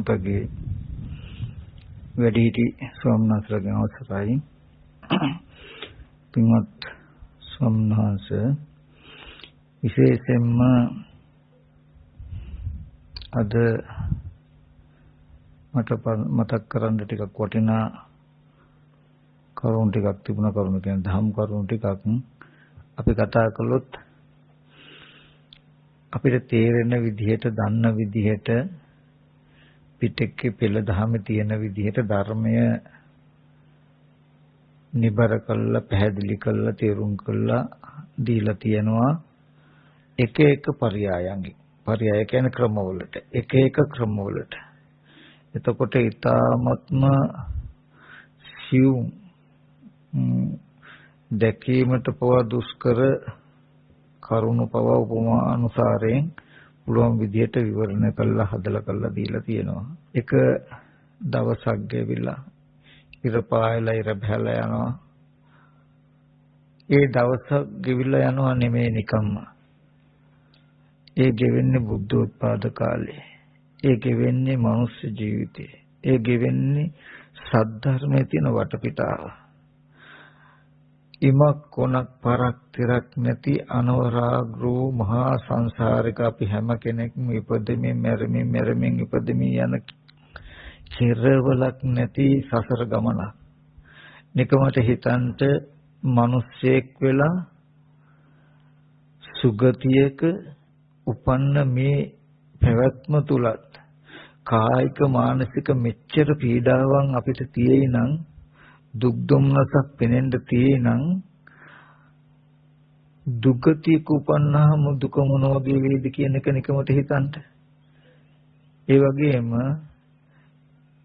අපගේ වැඩිහිටි ස්වාමීන් වහන්සේලාගෙන් අවසරයි. පින්වත් ස්වාමීන් වහන්සේ විශේෂයෙන්ම අද මට මතක් කරන්න ටිකක් වටිනා කරුණු ටිකක් තිබුණා. කරුණු කියන්නේ ධම්ම කරුණු ටිකක් අපි කතා කළොත් අපිට තේරෙන විදිහට දන්න විදිහට පිටකේ පෙළ දහමේ තියෙන විදිහට ධර්මය නිබර කළා පැහැදිලි කළා තේරුම් කළා දීලා තියෙනවා එක එක පරයයන්ගෙන්. පරයය කියන්නේ ක්‍රමවලට එක එක ක්‍රමවලට. එතකොට ඊ타ත්ම සියුම් දැකීමට පවා දුෂ්කර කරුණු පවා උපමා අනුසාරයෙන් පුළුවන් විදිහට විවරණය කළා හදලා කළා දීලා තියෙනවා. එක දවසක් ගෙවිලා ඉර පායලා ඉර බහැලා යනවා. ඒ දවස ගෙවිලා යනවා නෙමෙයි නිකම්ම. ඒ ගෙවෙන්නේ බුද්ධෝත්පාද කාලේ. ඒ ගෙවෙන්නේ මනුස්ස ජීවිතේ. ඒ ගෙවෙන්නේ සද්ධර්මයේ තියෙන වටපිටාව. ඉමක් කොනක් පරක් තිරක් නැති අනවරාග්‍රෝ මහා සංසාරික අපි හැම කෙනෙක්ම ඉපදෙමින් මැරෙමින් ඉපදෙමින් යන කෙරවලක් නැති සසර ගමනක්. නිකමට හිතන්ට මිනිස්සෙක් වෙලා සුගතියක උපන්න මේ පැවැත්ම තුලත් කායික මානසික මෙච්චර පීඩාවන් අපිට තියෙයි නම් දුක් දුම්නසක් පෙනෙන්න තියෙයි නම් දුගතියක උපන්නාම දුක මොන වගේ වේද කියන එක නිකමට හිතන්න. ඒ වගේම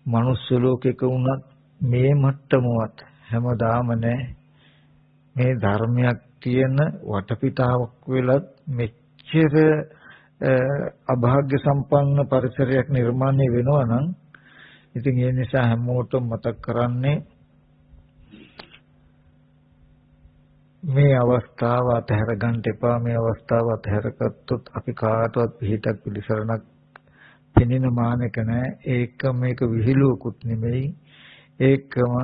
මනුස්ස ලෝකෙක වුණත් මේ මට්ටමවත් හැමදාම නැහැ. මේ ධර්මයක් තියෙන වටපිටාවක් වෙලත් මෙච්චර අභාග්‍ය සම්පන්න පරිසරයක් නිර්මාණය වෙනවා නම් ඉතින් ඒ නිසා හැමෝටම මතක් කරන්නේ මේ අවස්ථාව අතහැර ගන්න එපා. මේ අවස්ථාව අතහැරගත්තොත් අපි කාටවත් පිටක් පිළිසරණක් පෙනෙන මානක නැහැ. ඒක මේක විහිළුවකුත් නෙමෙයි. ඒකම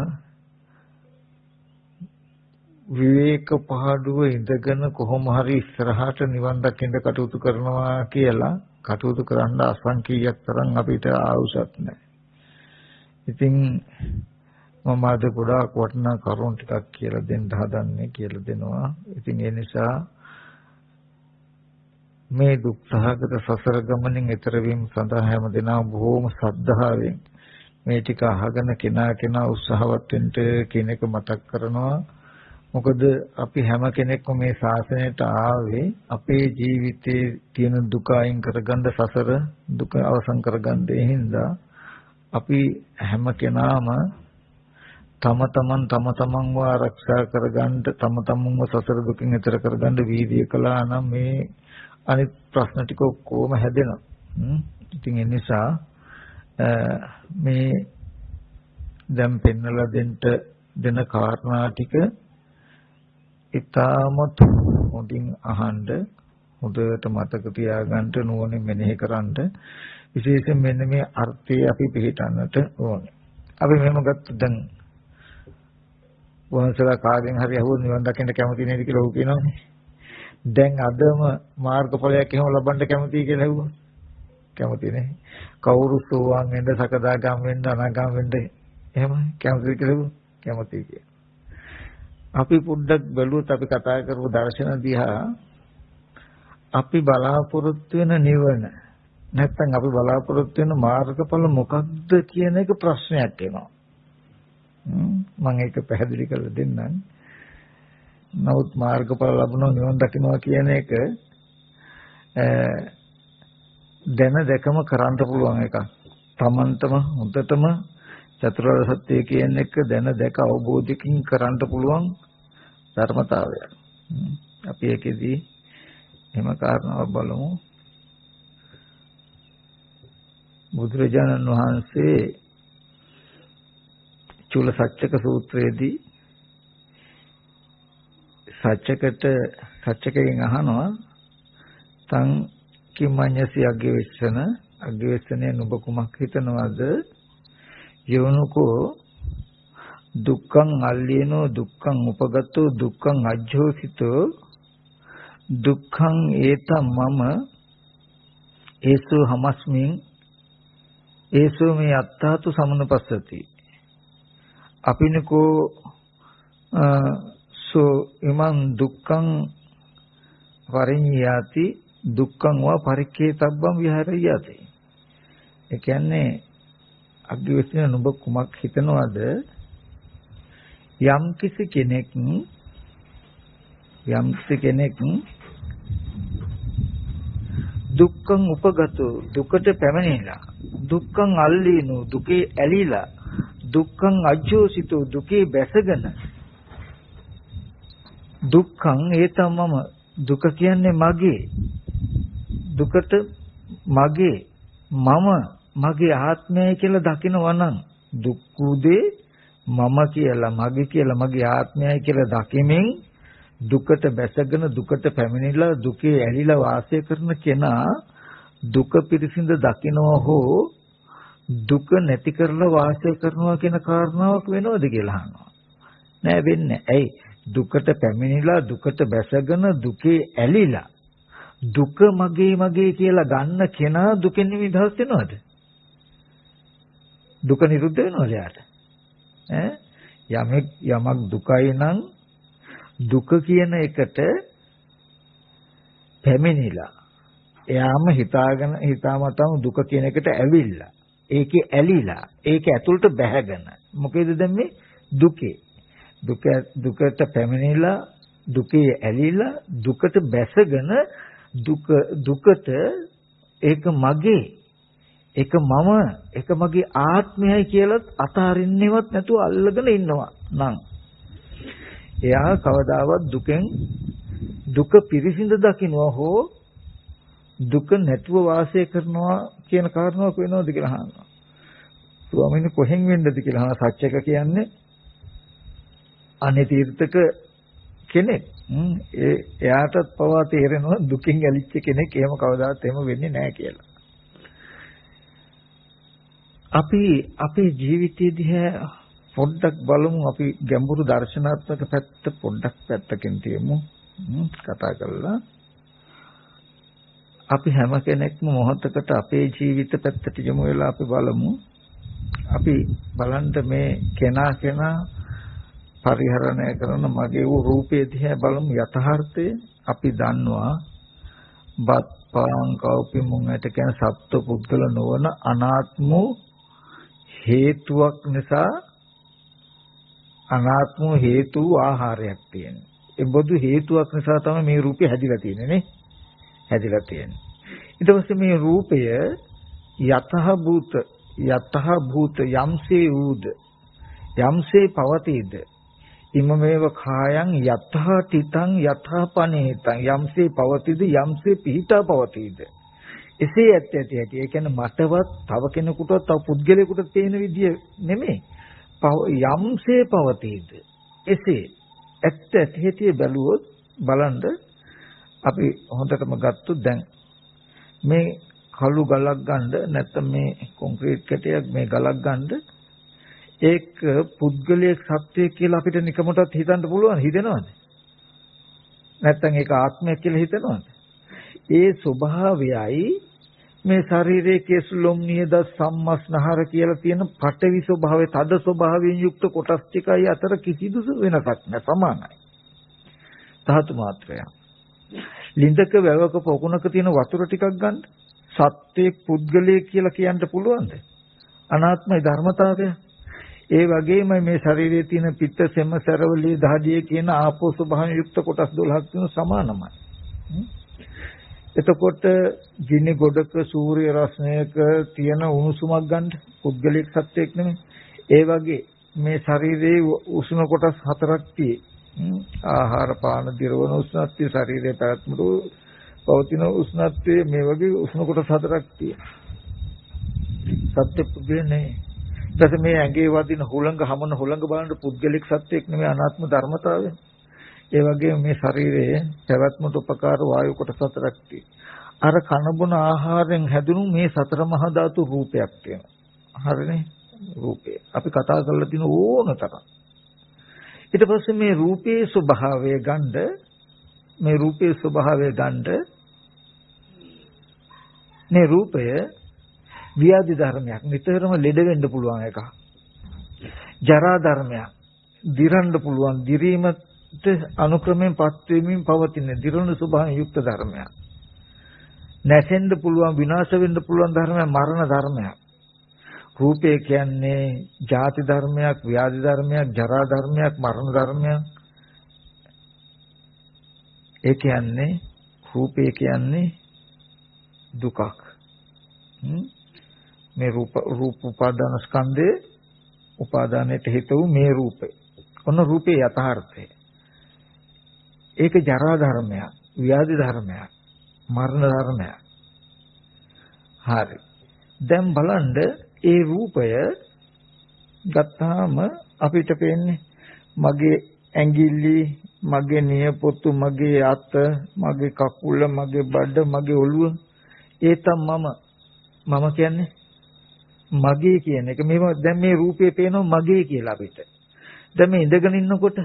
විවේක පහඩුව ඉඳගෙන කොහොම හරි ඉස්සරහට නිවන් දකින්න කටයුතු කරනවා කියලා කටයුතු කරන්න අසංකීයක් තරම් අපිට ආවුසක් නැහැ. ඉතින් මම අද ගොඩාක් වටිනා කරුණු ටිකක් කියලා දෙන්න හදන්නේ කියලා දෙනවා. ඉතින් ඒ නිසා මේ දුක් සහගත සසර ගමනින් එතර වීම සඳහා හැමදෙනාම බොහෝම ශ්‍රද්ධාවෙන් මේ ටික අහගෙන කෙනා උත්සාහවත් වෙන්න කියන එක මතක් කරනවා. මොකද අපි හැම කෙනෙක්ම මේ ශාසනයට ආවේ අපේ ජීවිතයේ තියෙන දුක අයින් කරගන්න සසර දුක අවසන් කරගන්න ඒ හින්දා අපි හැම කෙනාම තම තමන්ව ආරක්ෂා කරගන්න තම තමන්ව සසර දුකින් එතර කරගන්න වීර්ය කළා නම් මේ අනිත් ප්‍රශ්න ටික ඔක්කොම හැදෙනවා. ඉතින් ඒ නිසා මේ දැන් පෙන්නලා දෙන කාරණා ටික ඉතාමත් හොඳින් අහන්න හොඳට මතක තියාගන්න නුවණින් මෙනෙහි කරන්න විශේෂයෙන් මෙන්න මේ අර්ථය අපි පිළිටන්නට ඕනේ. අපි මෙහෙම ගත්ත දැන් වහන්සලා කාගෙන් හරි අහුවොත් නිවන් දකින්න කැමති නේද කියලා ඔහු කියනවානේ. දැන් අදම මාර්ගඵලයක් එහෙම ලබන්න කැමතියි කියලා ඇහුවා. කැමති නේ. කවුරු සෝවාන් වෙන්න සකදාගාම වෙන්න අනාගාම වෙන්න එහෙම කැමතිද කියලා කැමතියි කියලා. අපි පොඩ්ඩක් බැලුවොත් අපි කතා කරපු දර්ශන දිහා අපි බලාපොරොත්තු වෙන නිවන නැත්නම් අපි බලාපොරොත්තු වෙන මාර්ගඵල මොකක්ද කියන එක ප්‍රශ්නයක් එනවා. මම ඒක පැහැදිලි කරලා දෙන්නම්. නමුත් මාර්ගඵල ලැබුණා නිවන් දකින්නවා කියන එක දැකම කරන්න පුළුවන් එකක්. තමන්ටම හොඳටම චතුරාර්ය සත්‍ය කියන එක දැක අවබෝධකින් කරන්න පුළුවන් ධර්මතාවයක්. අපි ඒකෙදී එහෙම කාරණාවක් බලමු. බුදුරජාණන් වහන්සේ චූල සත්‍යක සූත්‍රයේදී සත්‍යකයෙන් අහනවා තං කිමඤ්ඤසි අග්ගවිස්සන අග්ගිවස්සනේ නුඹ කුමක් හිතනවද? යෝනුකෝ දුක්ඛං අල්ලේනෝ දුක්ඛං උපගතෝ දුක්ඛං අජ්ජෝසිතෝ දුක්ඛං ඒතම් මම ඒසෝ හමස්මින් ඒසෝ මේ අත්තාතු සමනුපස්සති අපිනකෝ සෝ ඉමං දුක්ඛං පරිඤ්ඤාති දුක්ඛං වා පරික්ඛේතබ්බං විහරයති. ඒ කියන්නේ අග්ගිවස්සන නුඹ කුමක් හිතනවද? යම් කිසි කෙනෙක් දුක්ඛං උපගතෝ දුකට පැමිණිලා දුක්ඛං අල්ලීනු දුකේ ඇලිලා දුක්ඛං අජ්ජෝසිතෝ දුකේ බැසගෙන දුක්ඛං ඒතමම දුක කියන්නේ මගේ දුකට මගේ මගේ ආත්මයයි කියලා දකිනවා නම් දුක් උදේ මම කියලා මගේ කියලා මගේ ආත්මයයි කියලා දකිමින් දුකට බැසගෙන දුකට පැමිණිලා දුකේ ඇලිලා වාසය කරන කෙනා දුක පිරිසිඳ දකිනවා හෝ දුක නැති කරලා වාසය කරනවා කියන කාරණාවක් වෙනවද කියලා අහනවා. නෑ වෙන්නේ. ඇයි? දුකට පැමිණිලා දුකට බැසගෙන දුකේ ඇලිලා දුක මගේ කියලා ගන්න කෙනා දුකෙන් නිදහස් වෙනවද? දුක නිරුද්ධ වෙනවද යාට? යමක් දුකයි නම් දුක කියන එකට පැමිණිලා එයාම හිතාමතාම දුක කියන එකට ඇවිල්ලා ඒකේ ඇලිලා ඒක ඇතුළට බැහැගෙන මොකේද දැන් මේ දුකට පැමිණිලා දුකේ ඇලිලා දුකට බැසගෙන දුකට ඒක මගේ ඒක මම ඒක මගේ ආත්මයයි කියලා අතාරින්නේවත් නැතුව අල්ලගෙන ඉන්නවා නම් එයා කවදාවත් දුක පිරිසිඳ දකින්නවා හෝ දුක නැතුව වාසය කරනවා කියන කාරණාවක් වෙනවද කියලා අහනවා. ස්වාමීන් කොහෙන් වෙන්නද කියලා අහන සත්‍යක කියන්නේ අනේ තීර්ථක කෙනෙක්. එයාටත් පවා තේරෙනවා දුකින් ඇලිච්ච කෙනෙක් එහෙම කවදාවත් එහෙම වෙන්නේ නැහැ කියලා. අපි අපේ ජීවිතයේදී පොඩ්ඩක් බලමු අපි ගැඹුරු දර්ශනාත්මක පැත්ත පොඩ්ඩක් පැත්තකින් තියමු කතා කරලා. අපි හැම කෙනෙක්ම මොහොතකට අපේ ජීවිත පැත්තට යමු වෙලා අපි බලමු. අපි බලන්න මේ කෙනා පරිහරණය කරන මගේ වූ රූපය දිහා බලමු යථාර්ථය. අපි දන්නවා බත් පාන් කව්පි මුංගට කියන සත්ව පුද්ගල නොවන අනාත්ම හේතුවක් නිසා අනාත්ම හේතු ආහාරයක් තියෙනවා. ඒ බොදු හේතුවක් නිසා තමයි මේ රූපය හැදිලා තියෙන්නේ නේ. හැදිලා තියෙන්නේ. ඊට පස්සේ මේ රූපය යතහ භූත යම්සේ ඌද යම්සේ පවතීද ඉමමේව කායං යතහ තිතං යතහ පනේතං යම්සේ පවතීද යම්සේ පිහිටා පවතීද එසේ ඇත්ත ඒ කියන්නේ මටවත් තව කෙනෙකුටවත් තව පුද්ගලයෙකුට තියෙන විදිය නෙමෙයි යම්සේ පවතීද එසේ ඇත්ත ඇටි බැලුවොත් බලන්න අපි හොඳටම ගත්තොත් දැන් මේ කළු ගලක් ගන්න නැත්නම් මේ කොන්ක්‍රීට් කැටයක් මේ ගලක් ගන්න ඒක පුද්ගලයෙක් සත්‍යය කියලා අපිට නිකමටත් හිතන්න පුළුවන් හිතෙනවද නැත්නම් ඒක ආත්මයක් කියලා හිතනවද ඒ ස්වභාවයයි මේ ශරීරයේ කෙස්ලොම් නියද සම්මස්නහර කියලා තියෙන පඨවි ස්වභාවයේ තද ස්වභාවයෙන් යුක්ත කොටස් ටිකයි අතර කිසිදු වෙනසක් නැහැ සමානයි ධාතු මාත්‍රය ලින්දක වැවක පොකුණක තියෙන වතුර ටිකක් ගන්න සත්‍යයේ පුද්ගලයෙක් කියලා කියන්න පුළුවන්ද අනාත්මයි ධර්මතාවය ඒ වගේම මේ ශරීරයේ තියෙන පිත්ත සෙම සරවලී දහඩිය කියන ආපෝ ස්වභාවයෙන් යුක්ත කොටස් 12ක් තියෙන සමානමයි එතකොට ජිනි ගොඩක සූර්ය රශ්මියක තියෙන උණුසුමක් ගන්න පුද්ගලික සත්‍යයක් නෙමෙයි. ඒ වගේ මේ ශරීරයේ උෂ්ණ කොටස් හතරක් තියෙයි. ආහාර පාන දිරවන උෂ්ණත්වය ශරීරයේ පැවැත්මට පවතින උෂ්ණත්වය මේ වගේ උෂ්ණ කොටස් හතරක් තියෙයි. සත්‍ය පුද්ගලනේ. ඊට මේ ඇඟේ වදින හුළඟ හමන හුළඟ බලන පුද්ගලික සත්‍යයක් නෙමෙයි අනාත්ම ධර්මතාවය. ඒ වගේම මේ ශරීරයේ පැවැත්මට උපකාර වායු කොටස් හතරක් තියෙනවා. අර කනබුන ආහාරයෙන් හැදුණු මේ සතර මහා ධාතු රූපයක් තියෙනවා. හරිනේ? රූපේ. අපි කතා කරලා තියෙන ඕන තරම්. ඊට පස්සේ මේ රූපේ ස්වභාවය ගන්න මේ රූපය ව්‍යාධි ධර්මයක්. නිතරම ලෙඩ වෙන්න පුළුවන් එකක්. ජරා ධර්මයක්. දිරන්න පුළුවන්. දිරීමට අනුක්‍රමයෙන් පත් වෙමින් පවතින දිරණ ස්වභාවයෙන් යුක්ත ධර්මයක්. නැසෙන්න පුළුවන් විනාශ වෙන්න පුළුවන් ධර්මයක් මරණ ධර්මයක්. රූපය කියන්නේ ජාති ධර්මයක්, ව්‍යාධි ධර්මයක්, ජරා ධර්මයක්, මරණ ධර්මයක්. ඒ කියන්නේ රූපය කියන්නේ දුකක්. මේ රූප උපාදාන ස්කන්ධේ උපාදානයට හේතු වූ මේ රූපය. ඔන්න රූපේ යථාර්ථය. ඒක ජරා ධර්මයක්, ව්‍යාධි ධර්මයක්, මරණ ධර්මයක්. හරි. දැන් බලන්න ඒ රූපය ගත්තාම අපිට පේන්නේ මගේ ඇඟිලි, මගේ නියපොතු, මගේ අත, මගේ කකුල, මගේ බඩ, මගේ ඔළුව. ඒ තමයි මම කියන්නේ මගේ කියන එක. මේව දැන් මේ රූපේ පේනවා මගේ කියලා අපිට. දැන් මේ ඉඳගෙන ඉන්නකොට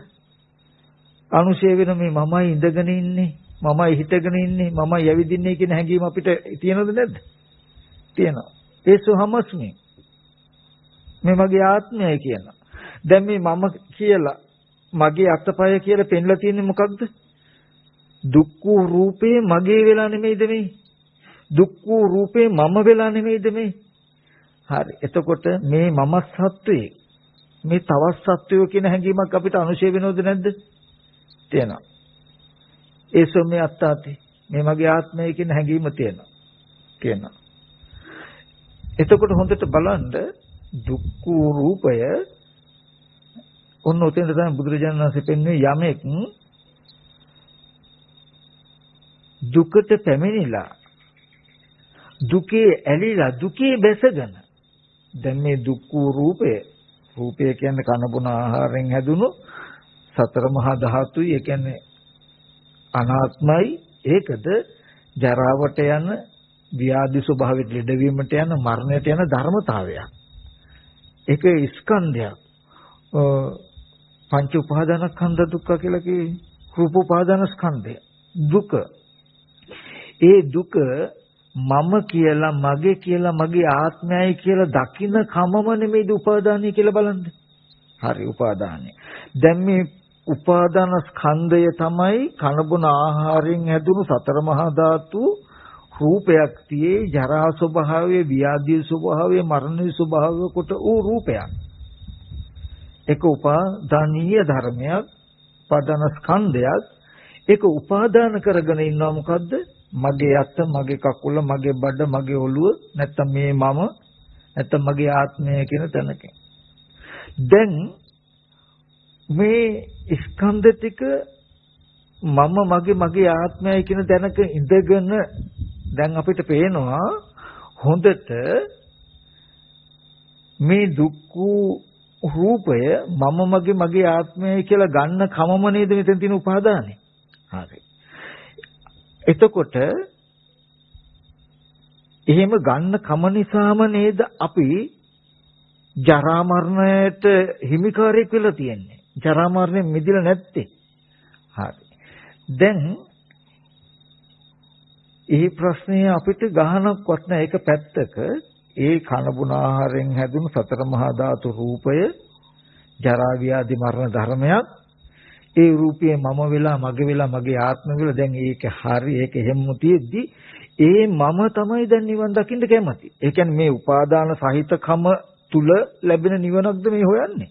අනුශය වෙන මේ මමයි ඉඳගෙන ඉන්නේ, මමයි හිටගෙන ඉන්නේ, මමයි ඇවිදින්නේ කියන හැඟීම අපිට තියෙනවද නැද්ද? තියෙනවා. ඒ සුහමස්මි. මේ මගේ ආත්මයයි කියනවා. දැන් මේ මම කියලා මගේ අතපය කියලා පෙන්ලා තියෙන්නේ මොකක්ද? දුක්ඛ රූපේ මගේ වෙලා නෙමෙයිද මේ? දුක්ඛ රූපේ මම වෙලා නෙමෙයිද මේ? හරි. එතකොට මේ මම සත්වයේ මේ තවත් සත්වයෝ කියන හැඟීමක් අපිට අනුශය වෙනවද නැද්ද? තියෙනවා. ඒ සොමේ අත්තාති. මේ මගේ ආත්මය කියන හැඟීම තියෙනවා. කියනවා. එතකොට හොඳට බලන්න දුක්ඛ රූපය ඔන්න උතෙන්ද තමයි බුදුරජාණන් වහන්සේ පෙන්වන්නේ යමෙක් දුකට පැමිණිලා දුකේ ඇලිලා දුකේ බැසගෙන දැන් මේ දුක්ඛ රූපය කියන්නේ කනබුන ආහාරයෙන් හැදුණු සතර මහා ධාතුයි. ඒ කියන්නේ අනාත්මයි. ඒකද ජරාවට යන ව්‍යාධි ස්වභාවයට ලෙඩවීමට යන මරණයට යන ධර්මතාවයක්. ඒක ස්කන්ධයක්. පංච උපාදානස්කන්ධ දුක්ඛ කියලා කියේ රූප උපාදානස්කන්ධය දුක. ඒ දුක මම කියලා මගේ කියලා මගේ ආත්මයයි කියලා දකින්න කමම නෙමෙයිද උපාදානයි කියලා බලන්න. හරි උපාදානයි. දැන් මේ උපාදාන ස්කන්ධය තමයි කනබුන ආහාරයෙන් හැදුණු සතර මහා ධාතු රූපයක් තියේ ජරා ස්වභාවයේ ව්‍යාධි ස්වභාවයේ මරණ ස්වභාවය කොට ඌ රූපයක්. ඒක උපාදානීය ධර්මයක්, උපාදාන ස්කන්ධයක්. ඒක උපාදාන කරගෙන ඉන්නවා මොකද්ද? මගේ අත, මගේ කකුල, මගේ බඩ, මගේ ඔළුව, නැත්තම් මේ මම, නැත්තම් මගේ ආත්මය කියන තැනක. දැන් මේ ස්කන්ධ ටික මම මගේ ආත්මයයි කියන තැනක ඉඳගෙන දැන් අපිට පේනවා හොඳට මේ දුක්ඛ රූපය මම මගේ ආත්මයයි කියලා ගන්න කමම නේද මෙතන තියෙන උපාදානෙ. හරි. එතකොට එහෙම ගන්න කම නිසාම නේද අපි ජරා මරණයට හිමිකාරයෙක් වෙලා තියෙන්නේ. ජරා මරණයෙන් මිදිලා නැත්තේ. හරි. දැන් මේ ප්‍රශ්නය අපිට ගහනක්වත් නැහැ. ඒක පැත්තක ඒ කනබුන ආහාරයෙන් හැදුණු සතර මහා ධාතු රූපය ජරා ව්‍යාධි මරණ ධර්මයක්. ඒ රූපයේ මම වෙලා මගේ ආත්ම වෙලා දැන් ඒක හරි ඒක එහෙම තියෙද්දි ඒ මම තමයි දැන් නිවන් දකින්න කැමති. ඒ කියන්නේ මේ උපාදාන සහිතකම තුල ලැබෙන නිවනක්ද මේ හොයන්නේ.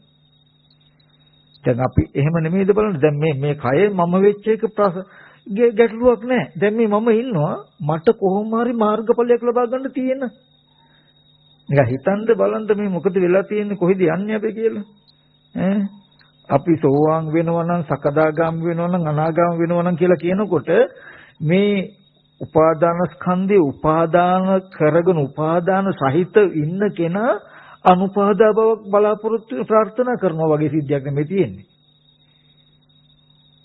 දැන් අපි එහෙම නෙමෙයිද බලන්න. දැන් මේ කය මම වෙච්ච එක ගැටලුවක් නැහැ. දැන් මේ මම ඉන්නවා මට කොහොම හරි මාර්ගඵලයක් ලබා ගන්න තියෙන. නිකන් හිතන්න බලන්න මේ මොකද වෙලා තියෙන්නේ කොහෙද යන්නේ අපි කියලා. අපි සෝවාන් වෙනවා නම් සකදාගාමී වෙනවා නම් අනාගාමී වෙනවා නම් කියලා කියනකොට මේ උපාදාන ස්කන්ධේ උපාදාන කරගෙන උපාදාන සහිත ඉන්න කෙනා අනුපාදා බවක් බලාපොරොත්තු ප්‍රාර්ථනා කරනවා වගේ සිද්ධියක් නෙමෙයි තියෙන්නේ.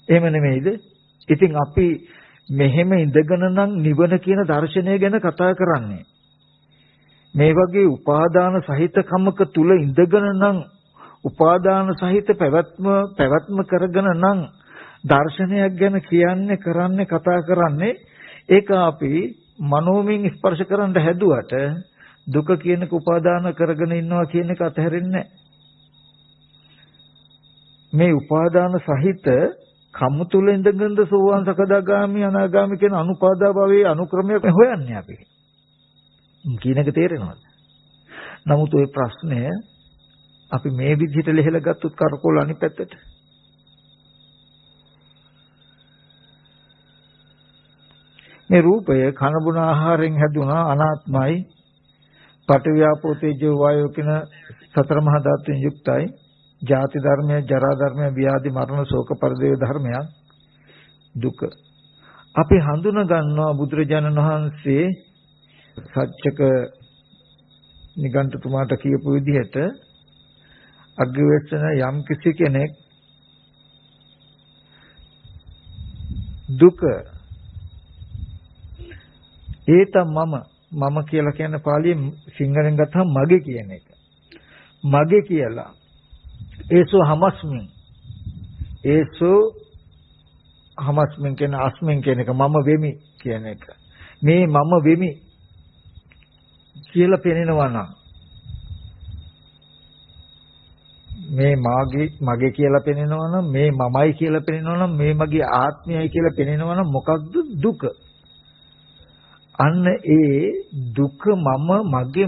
එහෙම නෙමෙයිද? ඉතින් අපි මෙහෙම ඉඳගෙන නම් නිවන කියන දර්ශනය ගැන කතා කරන්නේ. මේ වගේ උපාදාන සහිත කමක තුල ඉඳගෙන නම් උපාදාන සහිත පැවැත්ම කරගෙන නම් දර්ශනයක් ගැන කියන්නේ කරන්නේ කතා කරන්නේ ඒක අපි මනෝමයෙන් ස්පර්ශ කරන්න හැදුවට දුක කියනක උපාදාන කරගෙන ඉන්නවා කියන එක අතහැරෙන්නේ නැහැ. මේ උපාදාන සහිත කම තුල ඉඳගෙනද සෝවාන් සකදාගාමි අනාගාමි කියන අනුපාදා භවයේ අනුක්‍රමයක් හොයන්නේ අපි. කියන එක තේරෙනවද? නමුත් ওই ප්‍රශ්නය අපි මේ විදිහට ලෙහෙලා ගත්තොත් කරකෝල අනිත් පැත්තට. මේ රූපය කන බොන ආහාරයෙන් හැදුනා අනාත්මයි. පඨවියාපෝ තේජෝ වායෝ කියන සතර මහා ධාතුන් යුක්තයි. ජාති ධර්මය, ජරා ධර්මය, ව්‍යාධි මරණ ශෝක පරිදේව ධර්මයක් දුක. අපි හඳුන ගන්නවා බුදුරජාණන් වහන්සේ සත්‍යක නිගණ්ඨතුමාට කියපු විදිහට අග්‍රවේශන යම් කිසි කෙනෙක් දුක ඒතම් මම කියලා කියන පාළියෙන් සිංහලෙන් ගත්තම මගේ කියන එක. මගේ කියලා ඒසෝ හමස්මින් කියන අස්මින් කියන එක මම වෙමි කියන එක. මේ මම වෙමි කියලා පෙනෙනවා නම් මේ මගේ කියලා පෙනෙනවා නම් මේ මමයි කියලා පෙනෙනවා නම් මේ මගේ ආත්මයයි කියලා පෙනෙනවා නම් මොකක්ද දුක? අන්න ඒ දුක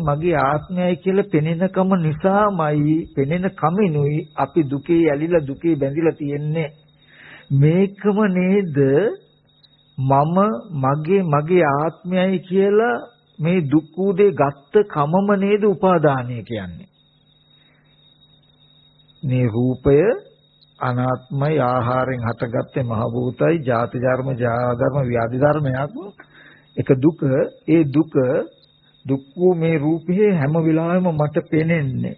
මගේ ආත්මයයි කියලා පෙනෙනකම නිසාමයි පෙනෙන කමිනුයි අපි දුකේ ඇලිලා දුකේ බැඳිලා තියෙන්නේ. මේකම නේද මගේ ආත්මයයි කියලා මේ දුක් උදේ ගත්ත කමම නේද උපාදානය කියන්නේ. මේ රූපය අනාත්මයි ආහාරයෙන් හටගත්තේ මහ භූතයි ජාති ධර්ම ජරා ධර්ම ව්‍යාධි ධර්මයක්. එක දුක ඒ දුක් වූ මේ රූපේ හැම වෙලාවෙම මට පෙනෙන්නේ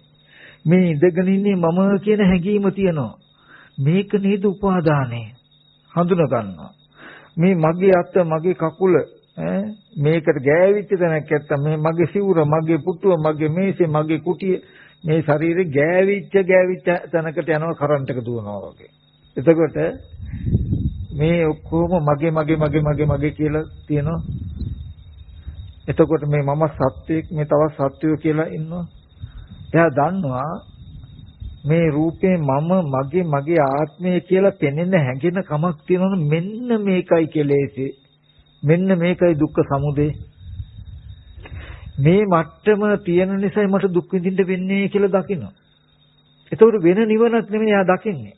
මේ ඉඳගෙන ඉන්නේ මම කියන හැඟීම තියෙනවා. මේක නේද උපාදානය හඳුන ගන්නවා. මේ මගේ අත මගේ කකුල මේකට ගෑවිච්ච තැනක් නැත්තම් මේ මගේ සිවුර මගේ පුටුව මගේ මේසේ මගේ කුටිය මේ ශරීරේ ගෑවිච්ච තැනකට යනවා කරන්ට් එක දුවනවා වගේ. එතකොට මේ ඔක්කොම මගේ කියලා තියෙනවා. එතකොට මේ මම සත්වයක් මේ තවත් සත්වය කියලා ඉන්නවා. එයා දන්නවා මේ රූපේ මගේ ආත්මය කියලා පෙනෙන හැඟෙන කමක් තියෙනවනේ මෙන්න මේකයි කෙලෙසේ. මෙන්න මේකයි දුක්ඛ සමුදය. මේ මට්ටම තියෙන නිසා මට දුක් විඳින්න වෙන්නේ කියලා දකිනවා. එතකොට වෙන නිවනක් නෙමෙයි එයා දකින්නේ.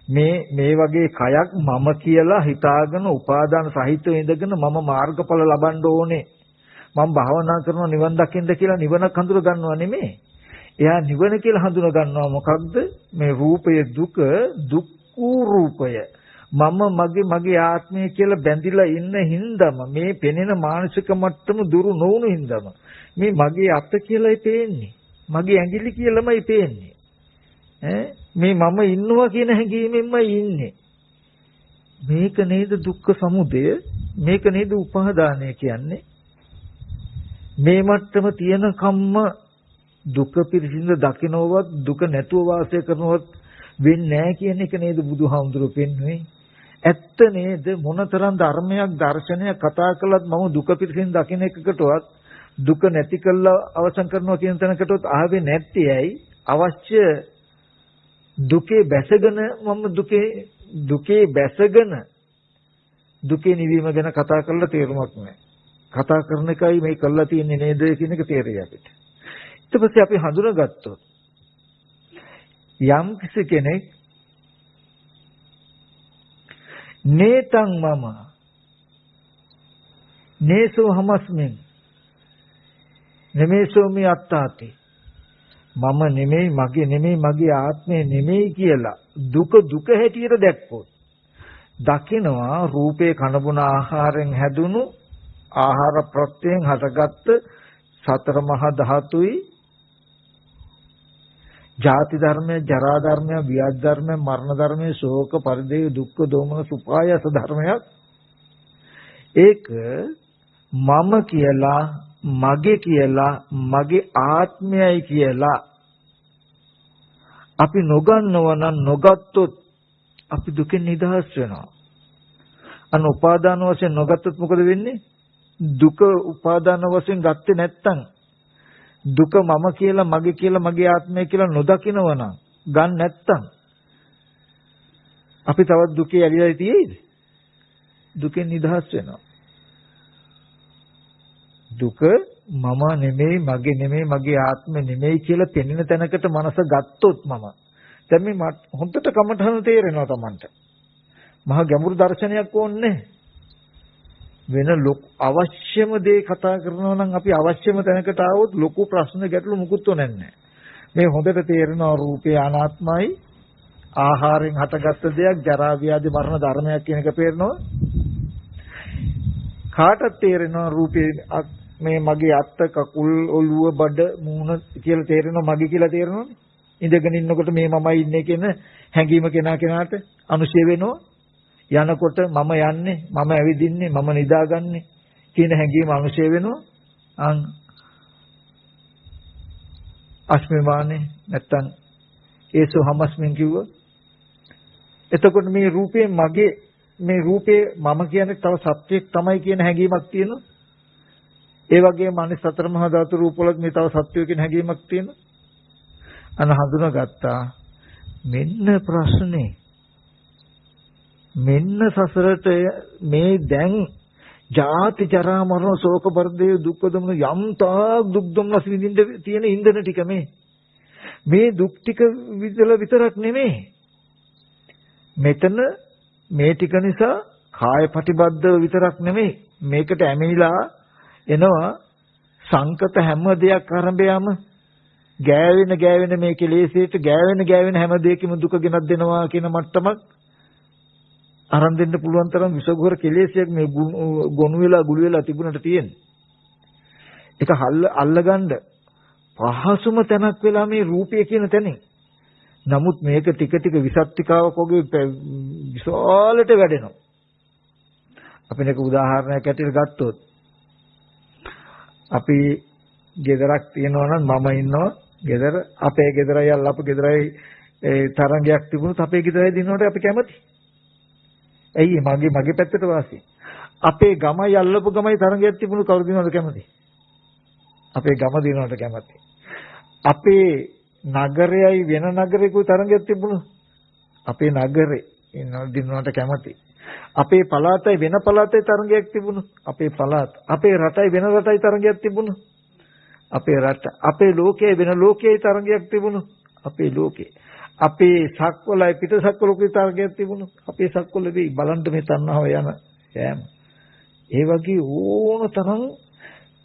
මේ වගේ කයක් මම කියලා හිතාගෙන උපාදාන සහිතව ඉඳගෙන මම මාර්ගඵල ලබන්න ඕනේ මම භාවනා කරනවා නිවන් දකින්න කියලා නිවනක් හඳුන ගන්නව නෙමෙයි. එයා නිවන කියලා හඳුන ගන්නවා මොකක්ද? මේ රූපය දුක රූපය මගේ ආත්මය කියලා බැඳිලා ඉන්න හින්දාම මේ පෙනෙන මානසික මට්ටම දුරු නොවුණු හින්දාම මේ මගේ අත කියලායි පේන්නේ. මගේ ඇඟිලි කියලාමයි පේන්නේ. මේ මම ඉන්නවා කියන හැඟීමෙන්මයි ඉන්නේ. මේක නේද දුක්ඛ සමුදය? මේක නේද උපාදානය කියන්නේ? මේ මට්ටම තියෙන කම්ම දුක පිරිසිඳ දකින්නවත් දුක නැතුව වාසය කරනවත් වෙන්නේ නැහැ කියන එක නේද බුදුහාමුදුරුවෝ පෙන්වන්නේ? ඇත්ත නේද? මොනතරම් ධර්මයක් දර්ශනයක් කතා කළත් මම දුක පිරිසිඳ දකින්න එකකටවත් දුක නැති කළා අවසන් කරනවා කියන තැනකටවත් ආවේ නැත්තේ ඇයි? අවශ්‍ය දුකේ බැසගෙන දුකේ නිවීම ගැන කතා කරලා තේරුමක් නැහැ. කතා කරන එකයි මේ කළා තියෙන්නේ නේද කියන එක තේරෙයි අපිට. ඊට පස්සේ අපි හඳුනාගත්තොත් යම් කෙනෙක් නේතං මම නේසෝ හමස්මින් නමේසෝ මේ අත්තාති මම නෙමෙයි මගේ නෙමෙයි මගේ ආත්මය නෙමෙයි කියලා දුක හැටියට දැක්කොත් දකිනවා රූපේ කනබුන ආහාරයෙන් හැදුණු ආහාර ප්‍රත්‍යයෙන් හටගත්ත සතර මහා ධාතුයි ජාති ධර්මය ජරා ධර්මය ව්‍යාධි ධර්මය මරණ ධර්මය ශෝක පරිදේව දුක්ඛ දෝමන සුපායස ධර්මයක් ඒක මම කියලා, මගේ කියලා, මගේ ආත්මයයි කියලා අපි නොගන්නව නම් නොගත්තොත් අපි දුකෙන් නිදහස් වෙනවා. අන්න උපාදාන වශයෙන් නොගත්තොත් මොකද වෙන්නේ? දුක උපාදාන වශයෙන් ගත්තේ නැත්තම් දුක මම කියලා, මගේ කියලා, මගේ ආත්මය කියලා නොදකිනව නම් ගන්න නැත්තම් අපි තවත් දුකේ ඇලිලා තියෙයිද? දුකෙන් නිදහස් වෙනවා. දුක මම නෙමෙයි, මගේ නෙමෙයි, මගේ ආත්මෙ නෙමෙයි කියලා පෙනෙන තැනකට මනස ගත්තොත් මම දැන් මේ හොඳට කමඨහන තේරෙනවා Tamanට. මහා ගැඹුරු දර්ශනයක් ඕනේ වෙන අවශ්‍යම දේ කතා කරනවා නම් අපි අවශ්‍යම තැනකට ආවොත් ලොකු ප්‍රශ්න ගැටලු මුකුත් නැහැ. මේ හොඳට තේරෙනවා රූපේ අනාත්මයි, ආහාරයෙන් හටගත්ත දෙයක්, ජරා ව්‍යාධි මරණ ධර්මයක් කියන එක පේනවා. කාටත් තේරෙනවා රූපේ මේ මගේ අත්ත, කකුල්, ඔළුව, බඩ, මූණ කියලා තේරෙනවා, මගේ කියලා තේරෙනවනේ. ඉඳගෙන ඉන්නකොට මේ මමයි ඉන්නේ කියන හැඟීම කෙනාට අනුශය වෙනවා. යනකොට මම යන්නේ, මම ඇවිදින්නේ, මම නිදාගන්නේ කියන හැඟීම අනුශය වෙනවා. අස්මිමානේ නැත්තම් ඒසෝ හමස්මින් කිව්ව. එතකොට මේ රූපේ මගේ, මේ රූපේ මම කියන්නේ තව සත්‍යයක් තමයි කියන හැඟීමක් තියෙනවා. ඒ වගේම අනිත් සතර මහා ධාතු රූපවල මේ තව සත්‍යය කියන හැඟීමක් තියෙනවා. අන හඳුනාගත්තා. මෙන්න ප්‍රශ්නේ. මෙන්න සසරට මේ දැන් ජාති ජරා මරණ ශෝක පරිදේ දුක්ඛ දමන යම් තාක් දුක් දුම්නස් විඳින්න තියෙන ඉන්ධන ටික මේ දුක් ටික විතරක් නෙමෙයි. මෙතන මේ ටික නිසා කාය ප්‍රතිබද්ධව විතරක් නෙමෙයි, මේකට ඇමිලා එනවා සංකත හැම දෙයක් ආරම්භයම ගෑවෙන මේ කෙලෙසේට ගෑවෙන හැම දෙයකම දුක ගෙනත් දෙනවා කියන මට්ටමක් අරන් දෙන්න පුළුවන් තරම් විසගොර කෙලෙසයක් මේ ගොනු වෙලා ගුළු වෙලා තිබුණට තියෙන්නේ. ඒක අල්ලගන්න පහසුම තැනක් වෙලා මේ රූපය කියන තැනින්. නමුත් මේක ටික ටික විසත්තිකාවක් වගේ විශාලට වැඩෙනවා. අපි එක උදාහරණයක් ඇටියට ගත්තොත් අපි ගෙදරක් තියෙනවා නම් මම ඉන්නවා ගෙදර, අපේ ගෙදරයි අල්ලපු ගෙදරයි තරංගයක් තිබුණොත් අපේ ගෙදරයි දිනනකොට අපි කැමති. ඇයි මගේ පැත්තට වාසි. අපේ ගමයි අල්ලපු ගමයි තරංගයක් තිබුණොත් කවුරු දිනනවද කැමති? අපේ ගම දිනනවට කැමති. අපේ නගරයයි වෙන නගරයකයි තරංගයක් තිබුණොත් අපේ නගරේ දිනනවට කැමති. අපේ පළාතයි වෙන පළාතේ තරංගයක් තිබුණොත් අපේ පළාත, අපේ රටයි වෙන රටයි තරංගයක් තිබුණොත් අපේ රට, අපේ ලෝකයේ වෙන ලෝකයේ තරංගයක් තිබුණොත් අපේ ලෝකේ, අපේ සක්වලයි පිට සක්වලකේ තරංගයක් තිබුණොත් අපේ සක්වල වෙයි. බලන්න මේ තණ්හාව යන යෑම. ඒ වගේ ඕන තරම්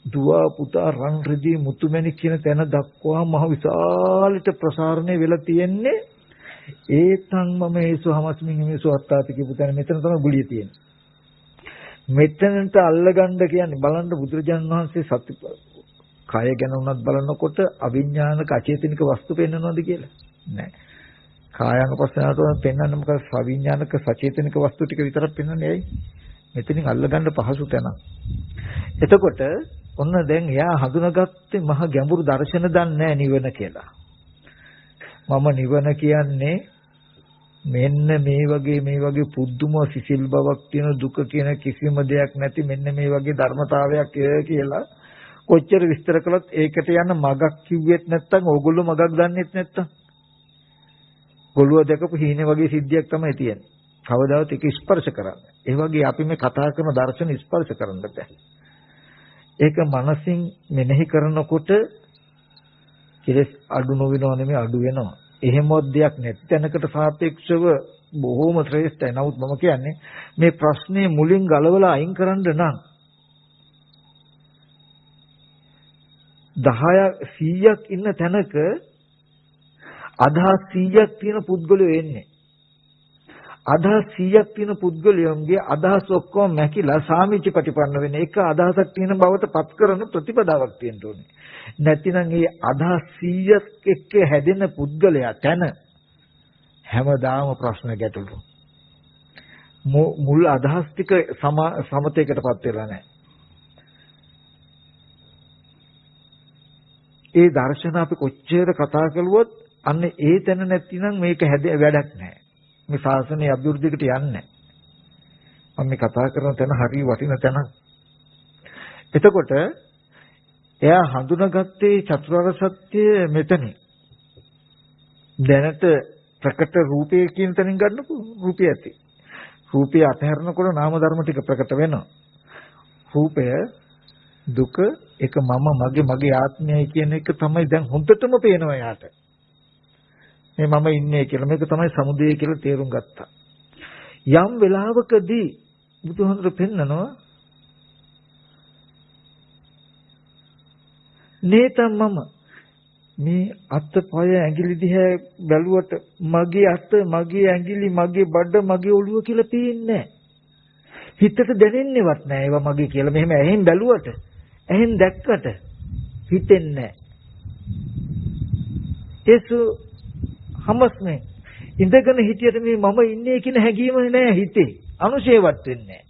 දුව පුතා රන් රිදී මුතුමැණික් කියන තැන දක්වා මහ විශාලට ප්‍රසාරණය වෙලා තියෙන්නේ. ඒතන් මම ඒසු හමස්මින් මේසු අත්තාති කියපු තැන මෙතන තමයි ගුලිය තියෙන්නේ. මෙතනට අල්ලගන්න කියන්නේ බලන්න බුදුරජාණන් වහන්සේ සත්‍ය කය ගැන උනත් බලනකොට අවිඥානික අචේතනික වස්තු පෙන්වනවද කියලා නෑ. කායानुපස්සනාවට පෙන්වන්නේ මොකද? සවිඥානික සචේතනික වස්තු ටික විතරක් පෙන්වන්නේ ඇයි? මෙතනින් අල්ලගන්න පහසු තැන. එතකොට ඔන්න දැන් එයා හඳුනාගත්තේ මහ ගැඹුරු දර්ශන දන්නේ නිවන කියලා. මම නිවන කියන්නේ මෙන්න මේ වගේ පුදුම සිසිල් බවක් තියෙන දුක කියන කිසිම දෙයක් නැති මෙන්න මේ වගේ ධර්මතාවයක් කියලා කොච්චර විස්තර කළත් ඒකට යන මගක් කිව්වෙත් නැත්නම් ඕගොල්ලෝ මගක් දන්නෙත් නැත්නම් ගොළුව දැකපු හීනේ වගේ සිද්ධියක් තමයි තියෙන්නේ. කවදාවත් ඒක ස්පර්ශ කරන්නේ. ඒ වගේ අපි මේ කතා කරන දර්ශන ස්පර්ශ කරන්න බෑ. ඒක මනසින් මෙනෙහි කරනකොට කෙලස් අඩු නොවෙනව නෙමෙයි අඩු වෙනවා. එහෙමවත් දෙයක් නැති තැනකට සාපේක්ෂව බොහෝම ශ්‍රේෂ්ඨයි. නමුත් මම කියන්නේ මේ ප්‍රශ්නේ මුලින් ගලවලා අයින් කරන්න නම් 100ක් ඉන්න තැනක අදහස් 100ක් තියෙන පුද්ගලයෝ එන්නේ. අදහස් 100ක් තියෙන පුද්ගලයන්ගේ අදහස් ඔක්කොම මැකිලා සාමිච්ච ප්‍රතිපන්න වෙන එක අදහසක් තියෙන බවට පත් කරන ප්‍රතිපදාවක් තියෙන්න ඕනේ. නැතිනම් මේ අදහස් 100ක් එක්ක හැදෙන පුද්ගලයා තන හැමදාම ප්‍රශ්න ගැටලු. මුල් අදහස් ටික සමතේකටපත් වෙලා නැහැ. ඒ දර්ශන අපි කොච්චර කතා කළුවොත් අන්න ඒ තැන නැතිනම් මේක වැඩක් නැහැ. මේ ශාසනයේ අභිවෘද්ධියකට යන්නේ නැහැ. මම මේ කතා කරන තැන හරිය වටින තැන. එතකොට එයා හඳුනාගත්තේ චතුරාර්ය සත්‍ය මෙතනින්. දැනට ප්‍රකට රූපය කියන තැනින් ගන්නකො රූපය ඇති. රූපය අතහැරනකොට නාම ධර්ම ටික ප්‍රකට වෙනවා. රූපය දුක එක මගේ ආත්මයයි කියන එක තමයි දැන් හොඳටම පේනවා යාට. මේ මම ඉන්නේ කියලා මේක තමයි සමුදය කියලා තේරුම් ගත්තා. යම් වෙලාවකදී බුදුහාමුදුරු පෙන්නනවා නේතම් මම මේ අත්පය ඇඟිලි දිහා බැලුවට මගේ අත මගේ ඇඟිලි මගේ බඩ මගේ ඔළුව කියලා පේන්නේ නැහැ. හිතට දැනෙන්නේවත් නැහැ ඒවා මගේ කියලා. මෙහෙම ඇහෙන් බැලුවට ඇහෙන් දැක්කට හිතෙන්නේ නැහැ. ඒසු හමස්නේ ඉඳගෙන හිටියට මේ මම ඉන්නේ කියන හැඟීම නෑ හිතේ. අනුශේවත් වෙන්නේ නැහැ.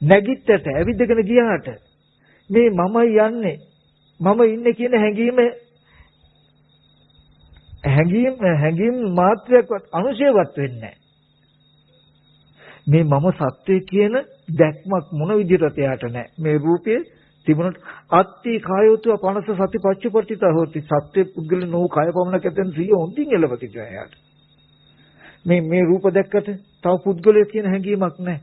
නැගිට්ටට ඇවිදගෙන ගියාට මේ මමයි යන්නේ මම ඉන්නේ කියන හැඟීම් මාත්‍රයක්වත් අනුශේවත් වෙන්නේ නැහැ. මේ මම සත්‍යය කියන දැක්මක් මොන විදිහටද එයාට නැහැ. මේ රූපයේ තිබුණත් අත්ති කායෝතුව පනස සති පච්චපට්ඨිත හොති සත්‍ය පුද්ගල නෝ කාය පමණක් ඇතෙන් සිය හොඳින් එළවති ජයයට. මේ රූප දැක්කට තව පුද්ගලය කියන හැඟීමක් නැහැ.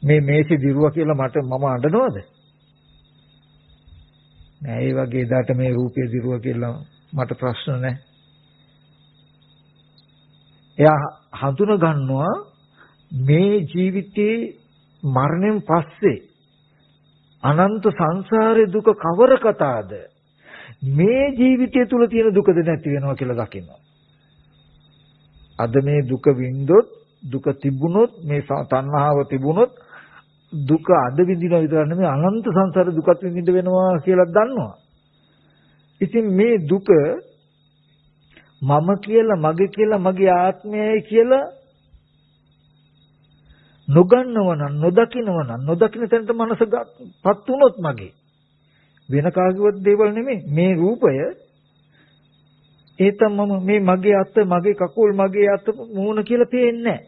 මේ මේසි දිරුවා කියලා මම අඬනවද? නෑ ඒ වගේ දාට මේ රූපය දිරුවා කියලා මට ප්‍රශ්න නැහැ. එයා හඳුන ගන්නවා මේ ජීවිතේ මරණයෙන් පස්සේ අනන්ත සංසාරේ දුක කවර කතාද? මේ ජීවිතය තුල තියෙන දුකද නැති වෙනවා කියලා දකිනවා. අද මේ දුක වින්දොත් දුක තිබුණොත් මේ තණ්හාව තිබුණොත් දුක අද විඳිනවා විතර නෙමෙයි අනන්ත සංසාරේ දුකත් විඳින්න වෙනවා කියලා දන්නවා. ඉතින් මේ දුක මම කියලා මගේ කියලා මගේ ආත්මයයි කියලා නොගන්නවනම් නොදකින්න තැනට මනසපත් වුණොත් මගේ වෙන කාගේවත් දේවල් නෙමෙයි මේ රූපය ඒ තමයි මේ මගේ අත මගේ කකුල් මගේ අත මූණ කියලා පේන්නේ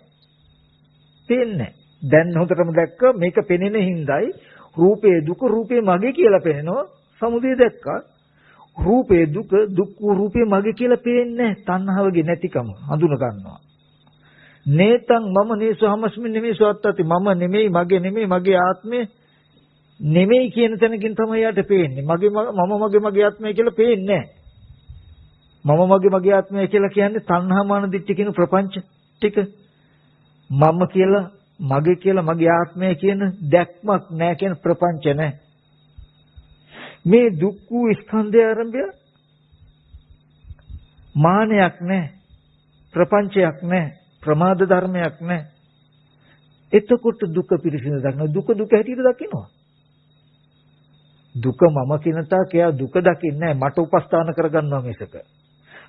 නැහැ. දැන් හොඳටම දැක්ක මේක පෙනෙන හිඳයි රූපේ දුක රූපේ මගේ කියලා පේනවා. සමුදය දැක්කා රූපේ දුක දුක් රූපේ මගේ කියලා පේන්නේ නැහැ. තණ්හාවගේ නැතිකම හඳුන ගන්නවා. නේතං මම නේසු හමස්මින් නෙමෙයි සවත්තති මම නෙමෙයි මගේ නෙමෙයි මගේ ආත්මය නෙමෙයි කියන තැනකින් තමයි යාට පේන්නේ. මගේ ආත්මය කියලා පේන්නේ නැහැ. මගේ ආත්මය කියලා කියන්නේ තණ්හාමාන දිට්ඨි කියන ප්‍රපංච ටික. මම කියලා මගේ කියලා මගේ ආත්මය කියන දැක්මක් නැහැ කියන ප්‍රපංච නැහැ. මේ දුක් වූ ස්කන්ධය ආරම්භය මානයක් නැහැ. ප්‍රපංචයක් නැහැ. ප්‍රමාද ධර්මයක් නැහැ. එතකොට දුක පිරිසිදු දකින්න දුක හැටියට දකින්නවා. දුක මම කියන තාක් එයා දුක දකින්නේ නැහැ. මට උපස්ථාන කරගන්නවා මිසක.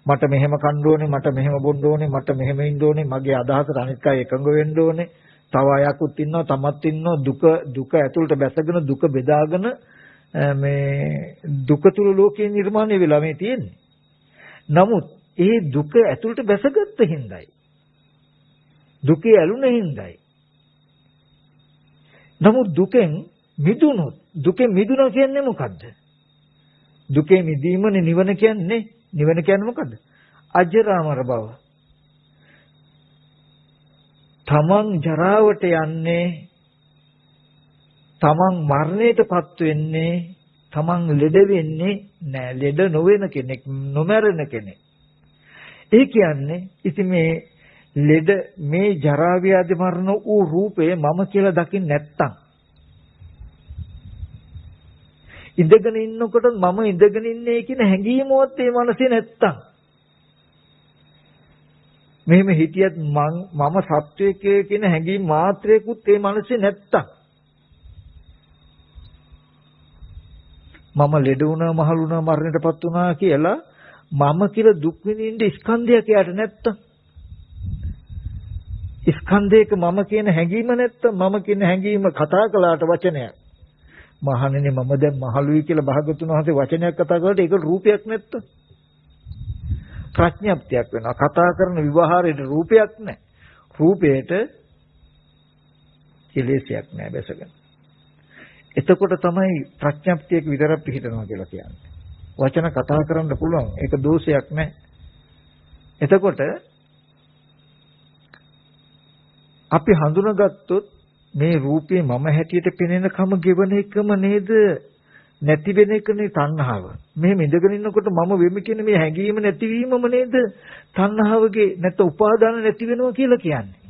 මට මෙහෙම කන්න ඕනේ, මට මෙහෙම බොන්න ඕනේ, මට මෙහෙම ඉන්න ඕනේ, මගේ අදහසට අනිත් අය එකඟ වෙන්න ඕනේ. තව අයකුත් ඉන්නවා, තමත් ඉන්නවා. දුක ඇතුළට බැසගෙන දුක බෙදාගෙන මේ දුක තුල ලෝකේ නිර්මාණය වෙලා මේ තියෙන්නේ. නමුත් ඒ දුක ඇතුළට බැසගත්ත හිඳයි දුකේ ඇලුනේ හිඳයි. නමුත් දුකෙන් මිදුණා කියන්නේ මොකද්ද? දුකේ මිදීමනේ නිවන කියන්නේ. නිවන කියන්නේ මොකද්ද? අජරාමර බව. තමන් ජරාවට යන්නේ, තමන් මරණයටපත් වෙන්නේ, තමන් ලෙඩ වෙන්නේ නෑ. ලෙඩ නොවන කෙනෙක්, නොමරන කෙනෙක්. ඒ කියන්නේ ඉතින් ලෙඩ මේ ජරා ව්‍යාධි මරණ වූ රූපය මම කියලා දකින්න නැත්තම් ඉඳගෙන ඉන්නකොට මම ඉඳගෙන ඉන්නේ කියන හැඟීමවත් ඒ මනසේ නැත්තම් මෙහෙම හිටියත් මම සත්වයක කියන හැඟීම් මාත්‍රයකුත් ඒ මනසේ නැත්තම් මම ලෙඩ වුණා මහලු වුණා මරණයටපත් වුණා කියලා මම කියලා දුක් විඳින්න ස්කන්ධයක් යට නැත්තම් ස්කන්ධයක මම කියන හැඟීම නැත්තම් මම කියන හැඟීම කතා කළාට වචනයක්. මහණෙනි මම දැන් මහලුයි කියලා භාගතුන් වහන්සේ වචනයක් කතා කරලා ඒක රූපයක් නැත්තම් ප්‍රඥප්තියක් වෙනවා. කතා කරන විවහාරයේ රූපයක් නැහැ. රූපයට කෙලෙසයක් නැහැ බැසගෙන. එතකොට තමයි ප්‍රඥප්තියක විතරක් පිහිටනවා කියලා කියන්නේ. වචන කතා කරන්න පුළුවන්. ඒක දෝෂයක් නැහැ. එතකොට අපි හඳුනාගත්තොත් මේ රූපේ මම හැටියට පෙනෙන කම ගෙවන එකම නේද නැති වෙන එකනේ තණ්හාව. මෙහෙම ඉඳගෙන ඉන්නකොට මම වෙමි කියන මේ හැඟීම නැතිවීමම නේද තණ්හාවගේ නැත්නම් උපාදාන නැති වෙනවා කියලා කියන්නේ.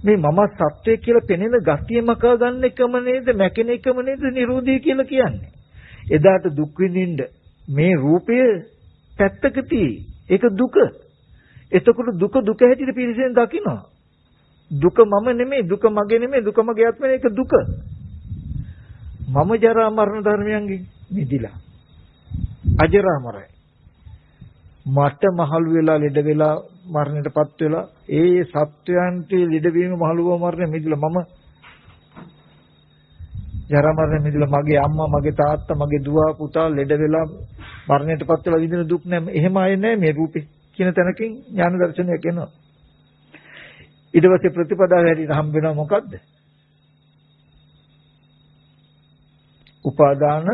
මේ මම සත්‍යය කියලා පෙනෙන ගතිය මකා ගන්න එකම නේද මැකෙන එකම නේද නිරෝධය කියලා කියන්නේ. එදාට දුක් විඳින්න මේ රූපය පැත්තක තියෙයි. ඒක දුක. එතකොට දුක දුක හැටියට පිළිසෙන් දකිනවා. දුක මම නෙමෙයි, දුක මගේ නෙමෙයි, දුක මගේ ආත්මය ඒක දුක. මම ජරා මරණ ධර්මයන්ගෙන් මිදිලා. අජරාමරයි. මට මහලු වෙලා ලෙඩ වෙලා මරණයටපත් වෙලා ඒ සත්වයන්ට ලෙඩ වීම මහලුව මරණය මිදිලා මම ජරා මරණය මිදිලා මගේ අම්මා මගේ තාත්තා මගේ දුව පුතා ලෙඩ වෙලා මරණයටපත් වෙලා විඳින දුක් නැහැ. එහෙම ආයේ නැහැ මේ රූපේ කියන තැනකින් ඥාන දර්ශනයක් එනවා. ඊට පස්සේ ප්‍රතිපදාව හැටියට හම්බ වෙනවා මොකද්ද? උපාදාන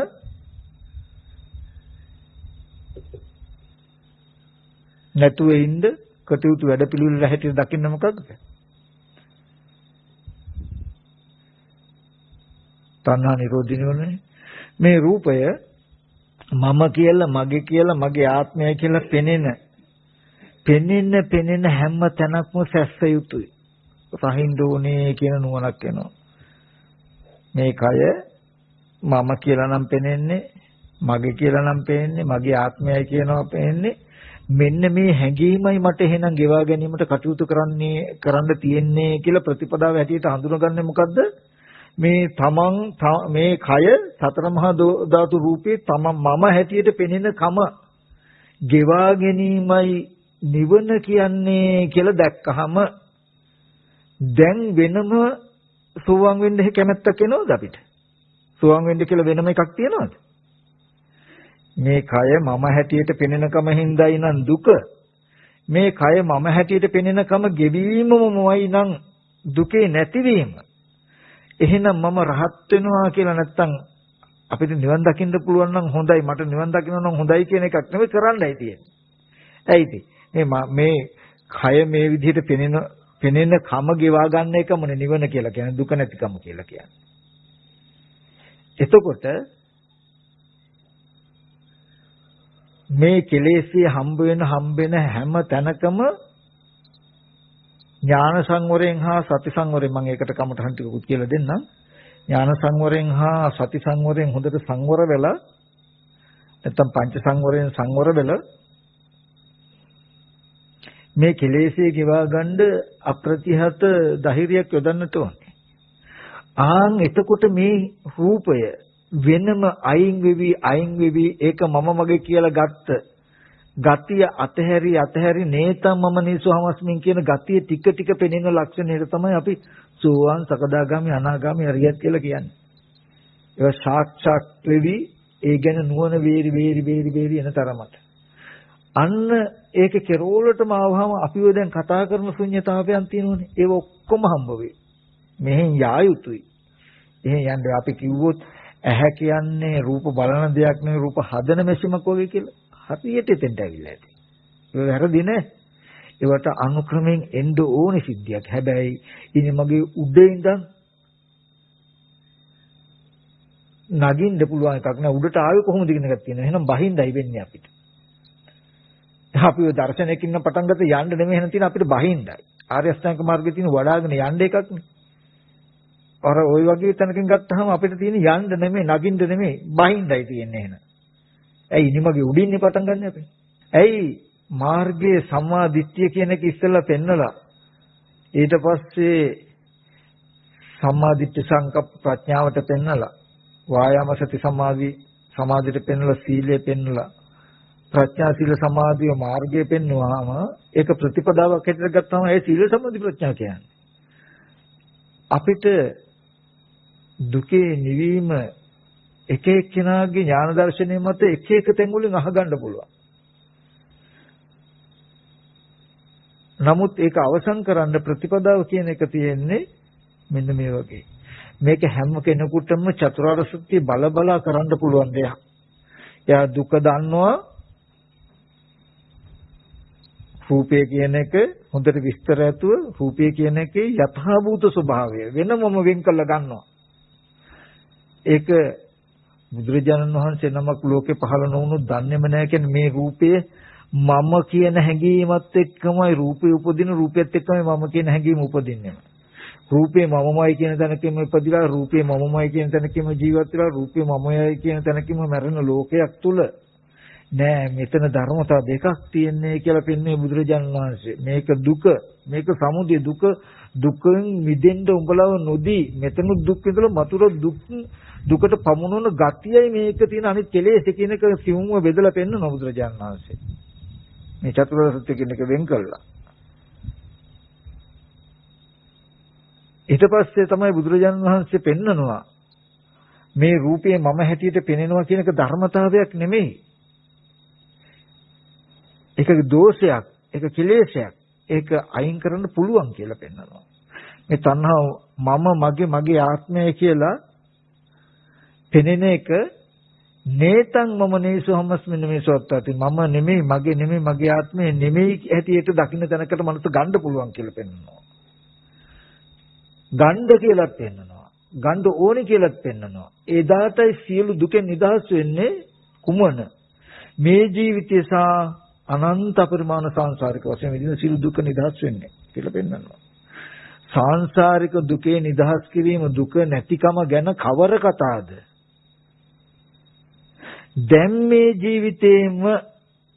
නැතුව ඉන්න කටයුතු වැඩපිළිවෙල හැටියට දකින්න මොකද්ද? තණ්හා නිරෝධිනවනේ. මේ රූපය මම කියලා මගේ කියලා මගේ ආත්මය කියලා පෙනෙන හැම තැනක්ම සැස්ස යුතුයි. රහින්න ඕනේ කියන නුවණක් එනවා. මේ කය මම කියලා නම් පෙනෙන්නේ, මගේ කියලා නම් පෙනෙන්නේ, මගේ ආත්මයයි කියනවා පෙනෙන්නේ. මෙන්න මේ හැඟීමයි මට එහෙනම් ගෙවා ගැනීමට කටයුතු කරන්න තියෙන්නේ කියලා ප්‍රතිපදාව හැටියට හඳුනගන්නේ මොකද්ද? මේ මේ කය සතර මහා ධාතු රූපේ මම හැටියට පෙනෙන කම ගෙවා ගැනීමයි නිවන කියන්නේ කියලා දැක්කහම දැන් වෙනම සෝවාන් වෙන්න කැමැත්තක් එනවද අපිට? සෝවාන් වෙන්න කියලා වෙනම එකක් තියනවද? මේ කය මම හැටියට පෙනෙනකම හින්දායි නම් දුක. මේ කය මම හැටියට පෙනෙනකම ගෙවීමමයි නම් දුකේ නැතිවීම. එහෙනම් මම රහත් වෙනවා කියලා නැත්තම් අපිට නිවන් දකින්න පුළුවන් නම් හොඳයි, මට නිවන් දකින්න නම් හොඳයි කියන එකක් නෙමෙයි කරන්නයි තියෙන්නේ. ඇයිද? මේ කය මේ විදිහට පෙනෙන කම ගෙවා ගන්න එකමනේ නිවන කියලා කියන්නේ, දුක නැතිකම කියලා කියන්නේ. එතකොට මේ කෙලෙස්ය හම්බ වෙන හැම තැනකම ඥාන සංවරයෙන් හා සති සංවරයෙන් මම ඒකට කමටහන් ටිකකුත් කියලා දෙන්නම්. ඥාන සංවරයෙන් හා සති සංවරයෙන් හොඳට සංවර වෙලා නැත්තම් පංච සංවරයෙන් සංවර වෙලා මේ කෙලෙස්ය ගෙවා ගන්න අප්‍රතිහත ධෛර්යයක් යොදන්නට ඕනේ. එතකොට මේ රූපය වෙනම අයින් වෙවි ඒක මම මගේ කියලා ගත්ත ගතිය අතහැරි නේතම් මම නිසෝහමස්මින් කියන ගතිය ටික ටික පෙනෙන ලක්ෂණයට තමයි අපි සෝවාන් සකදාගාමි අනාගාමි අරියත් කියලා කියන්නේ. ඒක සාක්ෂාත් වෙවි ඒ ගැන නුවණ වේරි එන තරමට. අන්න ඒක කෙරෝලටම ආවම අපිව දැන් කතා කරන ශුන්‍යතාවයන් තියෙනවනේ. ඒව ඔක්කොම හම්බ වෙයි. මෙහෙන් යා යුතුයි. එහෙන් යන්නේ අපි කිව්වොත් ඇහැ කියන්නේ රූප බලන දෙයක් නෙවෙයි, රූප හදන මැෂිමක් වගේ කියලා. හරියට එතෙන්ට ඇවිල්ලා ඇති. ඒක වැරදි නෑ. ඒවට අනුක්‍රමයෙන් එන්න ඕනේ සිද්ධියක්. හැබැයි ඉන්නේ මගේ උඩේ ඉඳන් නගින්න පුළුවන් එකක් නෑ. උඩට ආවේ කොහොමද කියන එකක් තියෙනවා. එහෙනම් බහින්දයි වෙන්නේ අපිට. අපි ඔය දර්ශනයකින් පටන් ගත්ත යන්න නෙමෙයි එහෙනම් තියෙන අපිට බහින්දයි. ආර්ය අෂ්ටාංග මාර්ගයේ තියෙන වඩාගෙන යන්න එකක්නේ. අර ওই වගේ තැනකින් ගත්තාම අපිට තියෙන යන්න නෙමෙයි නගින්න නෙමෙයි බහින්දයි තියෙන්නේ එහෙනම්. ඇයි නිමගේ උඩින්නේ පටන් ගන්න අපි? ඇයි මාර්ගයේ සම්මා දිට්ඨිය කියන එක ඉස්සෙල්ලා පෙන්නලා ඊට පස්සේ සම්මා දිට්ඨි සංකප්ප ප්‍රඥාවට පෙන්නලා වායාම සති සමාධියට පෙන්නලා සීලය පෙන්නලා ප්‍රඥා සීල සමාධිය මාර්ගය පෙන්වුවාම ඒක ප්‍රතිපදාවක් හැටියට ගත්තාම ඒ සීල සමාධි ප්‍රඥා කියන්නේ. අපිට දුකේ නිවීම එක එක්කෙනාගේ ඥාන දර්ශනය මත එක එක තැන් වලින් අහගන්න පුළුවන්. නමුත් ඒක අවසන් කරන්න ප්‍රතිපදාව කියන එක තියෙන්නේ මෙන්න මේ වගේ. මේක හැම කෙනෙකුටම චතුරාර්ය සත්‍ය බල කරන්න පුළුවන් දෙයක්. එයා දුක දන්නවා. රූපය කියන එක හොඳට විස්තර ඇතුව රූපය කියන එකේ යථාභූත ස්වභාවය වෙනමම වෙන් කළ ගන්නවා. ඒක බුදුරජාණන් වහන්සේ නමක් ලෝකේ පහළ නොවුණු දන්නේම නැහැ කියන්නේ මේ රූපය මම කියන හැඟීමත් එක්කමයි රූපේ උපදින රූපයත් එක්කමයි මම කියන හැඟීම උපදින්නේ. රූපේ මමමයි කියන තැනකම ඉපදිලා රූපේ මමමයි කියන තැනකම ජීවත් වෙලා රූපේ මමයි කියන තැනකම මැරෙන ලෝකයක් තුල නෑ මෙතන ධර්මතා දෙකක් තියෙන්නේ කියලා පෙන්වන්නේ බුදුරජාණන් වහන්සේ. මේක දුක, මේක සමුදය දුක, දුකෙන් මිදෙන්න උඹලව නොදී මෙතන දුක් විඳලා මතුර දුකට පමුණුන ගතියයි මේක තියෙන අනිත් කෙලෙස් කියන එක සිවුම්ව බෙදලා පෙන්වන බුදුරජාණන් වහන්සේ. මේ චතුරාර්ය සත්‍ය කියන එක වෙන් කළා. ඊට පස්සේ තමයි බුදුරජාණන් වහන්සේ පෙන්නනවා මේ රූපේ මම හැටියට පෙනෙනවා කියන එක ධර්මතාවයක් නෙමෙයි. ඒක දෝෂයක්, ඒක කෙලෙසයක්. ඒක අයින් කරන්න පුළුවන් කියලා පෙන්නනවා. මේ තණ්හාව මගේ ආත්මය කියලා පෙනෙන එක නේතං මම නේසු හමස්මින් මේ සොත්තති මම නෙමෙයි මගේ නෙමෙයි මගේ ආත්මය නෙමෙයි හැටියට දකින්න තැනකට මනස ගන්න පුළුවන් කියලා පෙන්නනවා. ගණ්ඩ කියලාත් පෙන්නනවා. ගණ්ඩ ඕනේ කියලාත් පෙන්නනවා. එදාටයි සියලු දුකෙන් නිදහස් වෙන්නේ කුමන? මේ ජීවිතය සහ අනන්ත පරිමාණ සංසාරික වශයෙන් විදින සියලු දුක නිදහස් වෙන්නේ කියලා පෙන්නනවා. සංසාරික දුකේ නිදහස් කිරීම දුක නැතිකම ගැන කවර කතාවද? දැන් මේ ජීවිතේම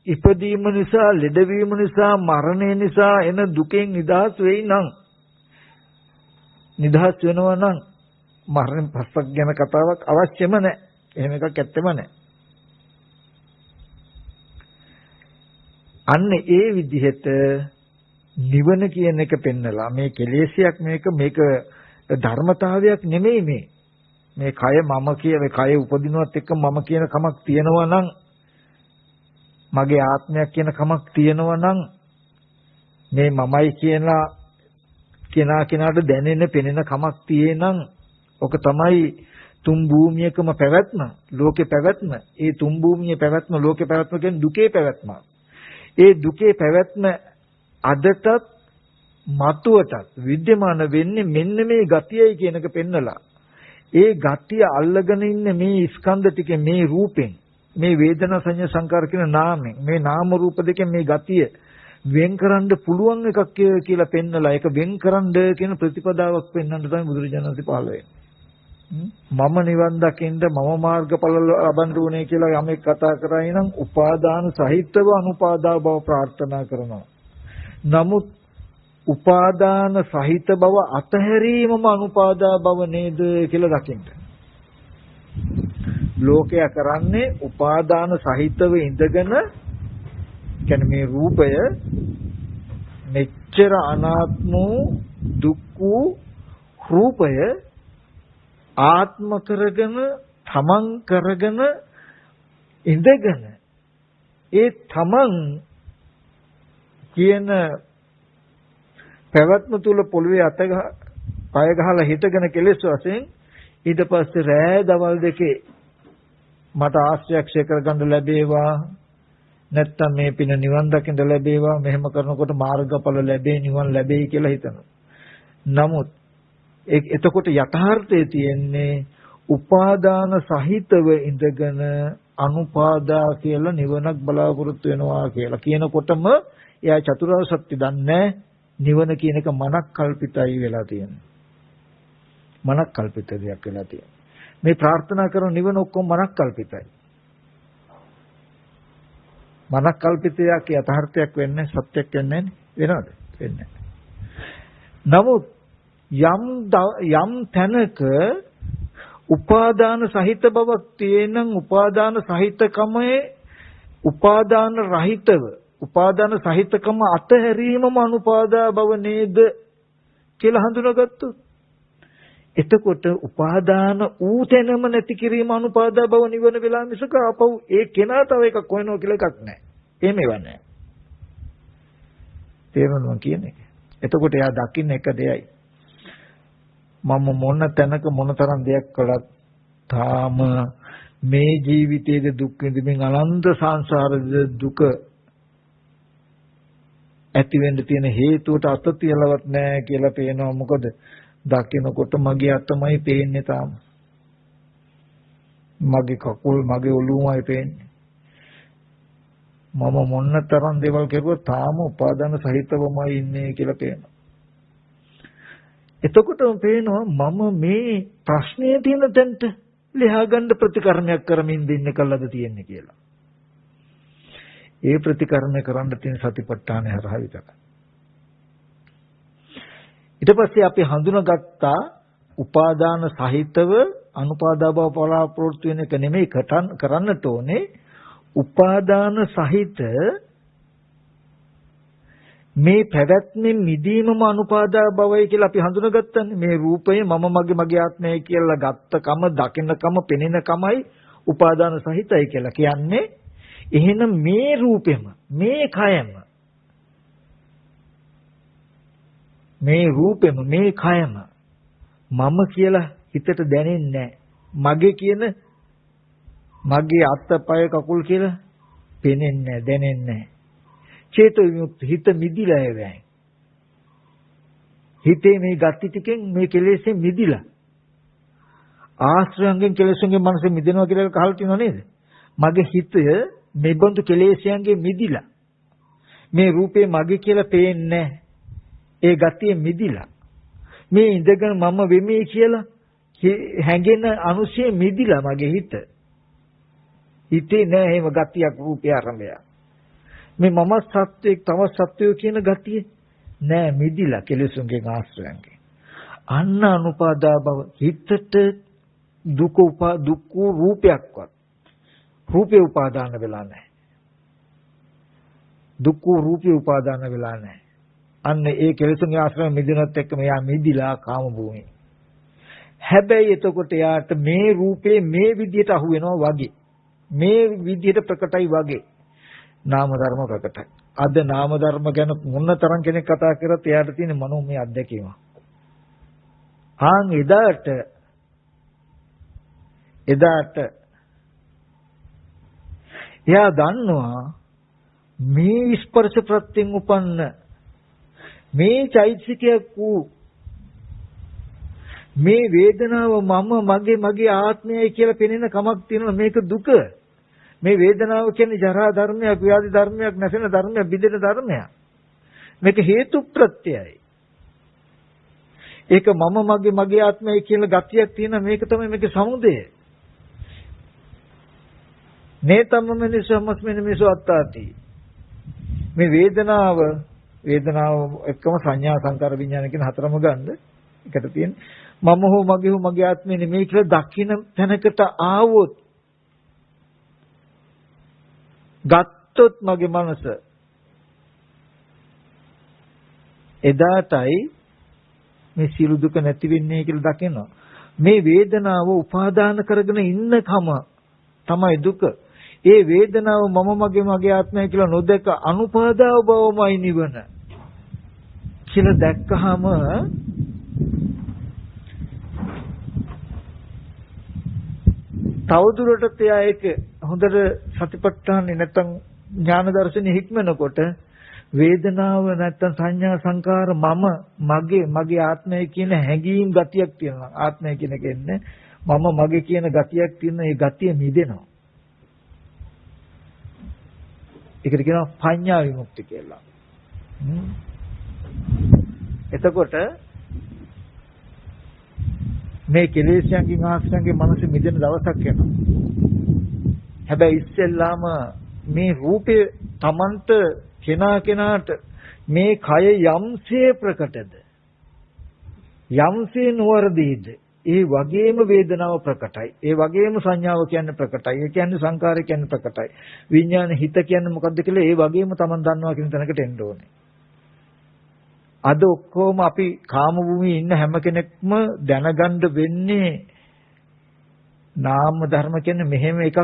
ඉපදීම නිසා, ලෙඩවීම නිසා, මරණය නිසා එන දුකෙන් නිදහස් වෙයි නම් නිදහස් වෙනවා නම් මරණ පස්සක් ගැන කතාවක් අවශ්‍යම නැහැ. එහෙම එකක් ඇත්තෙම නැහැ. අන්න ඒ විදිහට නිවන කියන එක පෙන්නලා මේ කෙලෙසයක් මේක ධර්මතාවයක් නෙමෙයි මේ කය මම කියන කය උපදිනවත් එක්ක මම කියන කමක් තියෙනවා නම් මගේ ආත්මයක් කියන කමක් තියෙනවා නම් මේ මමයි කියලා කෙනාට දැනෙන පෙනෙන කමක් තියෙනනම් ඔක තමයි තුන් භූමියකම පැවැත්ම ලෝකේ පැවැත්ම. ඒ තුන් භූමියේ පැවැත්ම ලෝකේ පැවැත්ම කියන්නේ දුකේ පැවැත්ම. ඒ දුකේ පැවැත්ම අදටත් මතුවටත් විද්‍යමාන වෙන්නේ මෙන්න මේ ගතියයි කියන එක පෙන්නලා. ඒ ගතිය අල්ලගෙන ඉන්න මේ ස්කන්ධ ටික මේ රූපෙන් මේ වේදනා සංඥා සංකාර කියන නාමෙන් මේ නාම රූප දෙකෙන් මේ ගතිය වෙන් කරන්න පුළුවන් එකක් කියලා පෙන්නලා ඒක වෙන් කරන්න කියන ප්‍රතිපදාවක් පෙන්වන්න තමයි බුදුරජාණන් වහන්සේ පහළ වෙන්නේ. මම නිවන් දකින්න මම මාර්ගඵල ලබන්න ඕනේ කියලා යමෙක් කතා කරයි නම් උපාදාන සහිතව අනුපාදා බව ප්‍රාර්ථනා කරනවා. නමුත් උපාදාන සහිත බව අතහැරීමම අනුපාදා බව නේද කියලා දකින්න. ලෝකයා කරන්නේ උපාදාන සහිතව ඉඳගෙන කියන්නේ මේ රූපය මෙච්චර අනාත්ම දුක් වූ රූපය ආත්ම කරගෙන තමන් කරගෙන ඉඳගෙන ඒ තමන් කියන පැවැත්ම තුල පොළවේ අත පය ගහලා හිටගෙන කෙලෙස් වශයෙන් ඊට පස්සේ රෑ දවල් දෙකේ මට ආශ්‍රයක්ෂය කරගන්න ලැබේවා නැත්තම් මේ පින නිවන් දකින්න ලැබේවා මෙහෙම කරනකොට මාර්ගඵල ලැබේ නිවන් ලැබෙයි කියලා හිතනවා. නමුත් එතකොට යථාර්ථයේ තියෙන්නේ උපාදාන සහිතව ඉඳගෙන අනුපාදා කියලා නිවනක් බලාපොරොත්තු වෙනවා කියලා කියනකොටම එයා චතුරාර්ය සත්‍ය දන්නේ නිවන කියන එක මනක් කල්පිතයි වෙලා තියෙනවා. මනක් කල්පිත දෙයක් වෙලා තියෙනවා. මේ ප්‍රාර්ථනා කරන නිවන ඔක්කොම මනක් කල්පිතයි. මනක් කල්පිතයක් යථාර්ථයක් වෙන්නේ සත්‍යයක් වෙන්නේ වෙනවද? වෙන්නේ නමුත් යම් තැනක උපාදාන සහිත බවක් තියෙනනම් උපාදාන සහිතකමේ උපාදාන රහිතව උපාදාන සහිතකම අතහැරීමම අනුපාදා භව නේද කියලා හඳුනාගත්තොත් එතකොට උපාදාන ඌ තැනම නැති කිරීම අනුපාදා භව නිවන වෙලා මිසක අපව ඒ කෙනා තව එකක් හොයනවා කියලා එකක් නැහැ. එහෙම ඒවා නැහැ. තේරෙනවද කියන්නේ? එතකොට එයා දකින්න එක දෙයයි. මම මොන තැනක මොනතරම් දෙයක් කළත් තාම මේ ජීවිතයේ දුක් විඳින්න අනන්ත සංසාරයේ දුක ඇති වෙන්න තියෙන හේතුවට අත තියලවත් නැහැ කියලා පේනවා. මොකද දකින්නකොට මගේ අතමයි පේන්නේ තාම. මගේ කකුල් මගේ ඔළුවමයි පේන්නේ. මම මොන තරම් දේවල් කරුවා තාම උපාදාන සහිතවමයි ඉන්නේ කියලා පේනවා. එතකොටම පේනවා මම මේ ප්‍රශ්නේ තියෙන තැනට ලියා ගන්න ප්‍රතිකර්මයක් කරමින් දින්නේ කළාද තියෙන්නේ කියලා. ඒ ප්‍රතිකර්මය කරන්න තියෙන සතිපට්ඨානය හරහා විතරයි. ඊට පස්සේ අපි හඳුනාගත්තා උපාදාන සහිතව අනුපාදා භව පලාප්‍රවෘත්ති වෙන එක නෙමෙයි කරන්නට ඕනේ. උපාදාන සහිත මේ පැවැත්මෙන් මිදීමම අනුපාදා භවයි කියලා අපි හඳුනාගත්තනේ. මේ රූපය මම මගේ ආත්මය කියලා ගත්තකම දකින්නකම පෙනෙනකමයි උපාදාන සහිතයි කියලා කියන්නේ. එහෙනම් මේ රූපෙම මේ කයම මේ කයම මම කියලා හිතට දැනෙන්නේ මගේ කියන මගේ අත්පය කකුල් කියලා පෙනෙන්නේ දැනෙන්නේ චේතෝ විමුක්ති හිත මිදිලා යෑම. හිතේ මේ ගති ටිකෙන් මේ කෙලෙස්ෙන් මිදිලා ආශ්‍රයන්ගෙන් කෙලෙස්ුන්ගෙන් මනස මිදෙනවා කියලා කහලා තියෙනව නේද? මගේ හිතය මේ බඳු කෙලෙස්යන්ගෙන් මිදිලා මේ රූපේ මගේ කියලා පේන්නේ ඒ ගතිය මිදිලා මේ ඉඳගෙන මම වෙමි කියලා හැඟෙන අනුශය මිදිලා මගේ හිත හිතේ නෑ එහෙම ගතියක් රූපය ආරම්භය මේ මම සත්‍යයක් තව සත්‍යය කියන ගතිය නෑ මිදිලා කෙලෙසුන්ගෙන් ආශ්‍රයන්ගෙන් අන්න අනුපාදා භව හිතට දුක රූපයක්වත් රූපේ උපාදාන වෙලා නැහැ. දුක්ඛ රූපේ උපාදාන වෙලා නැහැ. අන්න ඒ කෙලෙසුන්ගේ ආශ්‍රයෙන් මිදුණත් එක්ක මෙයා මිදිලා කාම භූමියේ. හැබැයි එතකොට යාට මේ රූපේ මේ විදිහට අහු වෙනවා වගේ. මේ විදිහට ප්‍රකටයි වගේ. නාම ධර්ම ප්‍රකටයි. අද නාම ධර්ම ගැන මොන තරම් කෙනෙක් කතා කරත් එයාට තියෙන මනෝමය අත්දැකීම. එදාට එයා දන්නවා මේ ස්පර්ශ ප්‍රත්‍යයෙන් උපන්න මේ චෛතසිකයක් වූ මේ වේදනාව මගේ ආත්මයයි කියලා පෙනෙන කමක් තියෙනවා. මේක දුක. මේ වේදනාව කියන්නේ ජරා ධර්මයක්, ව්‍යාධි ධර්මයක්, නැසෙන ධර්මයක්, බිඳෙන ධර්මයක්. මේක හේතු ප්‍රත්‍යයයි. ඒක මගේ ආත්මයයි කියන ගතියක් තියෙන මේක තමයි මේකේ සමුදය. නේතම මිනිස්සුමස්මින මිනිස්සු අත්තාති. මේ වේදනාව එක්කම සංඥා සංකාර විඥාන කියන හතරම ගන්න එකට තියෙන මම හෝ මගේ ආත්මය නෙමෙයි කියලා දකින්න තැනකට ආවොත් ගත්තොත් මගේ මනස එදාටයි මේ සියලු දුක නැති වෙන්නේ කියලා දකිනවා. මේ වේදනාව උපාදාන කරගෙන ඉන්නකම තමයි දුක. ඒ වේදනාව මගේ ආත්මය කියලා නොදැක අනුපාදාව බවමයි නිවන කියලා දැක්කහම තවදුරටත් එයා ඒක හොඳට සතිපට්ඨානෙ නැත්තම් ඥාන දර්ශනේ හික්මනකොට වේදනාව නැත්තම් සංඥා සංකාර මගේ ආත්මය කියන හැඟීම් ගතියක් තියෙනවා. ආත්මය කියන එක එන්නේ මගේ කියන ගතියක් තියෙන ඒ ගතිය මිදෙනවා. ඒකට කියනවා පඤ්ඤා විමුක්ති කියලා. එතකොට මේ කෙලෙස්යන්ගෙන් ආශ්‍රයන්ගෙන් මනස මිදෙන දවසක් එනවා. හැබැයි ඉස්සෙල්ලාම මේ රූපේ Tamanට කෙනාට මේ කය යම්සේ ප්‍රකටද යම්සේ නොවරදීද ඒ වගේම වේදනාව ප්‍රකටයි. ඒ වගේම සංඥාව කියන්නේ ප්‍රකටයි. ඒ කියන්නේ සංකාරය කියන්නේ ප්‍රකටයි. විඥාන හිත කියන්නේ මොකද්ද කියලා ඒ වගේම Taman දන්නවා කියන තැනකට එන්න ඕනේ. අද ඔක්කොම අපි කාම භූමියේ ඉන්න හැම කෙනෙක්ම දැනගන්න වෙන්නේ නාම ධර්ම කියන්නේ මෙහෙම එකක්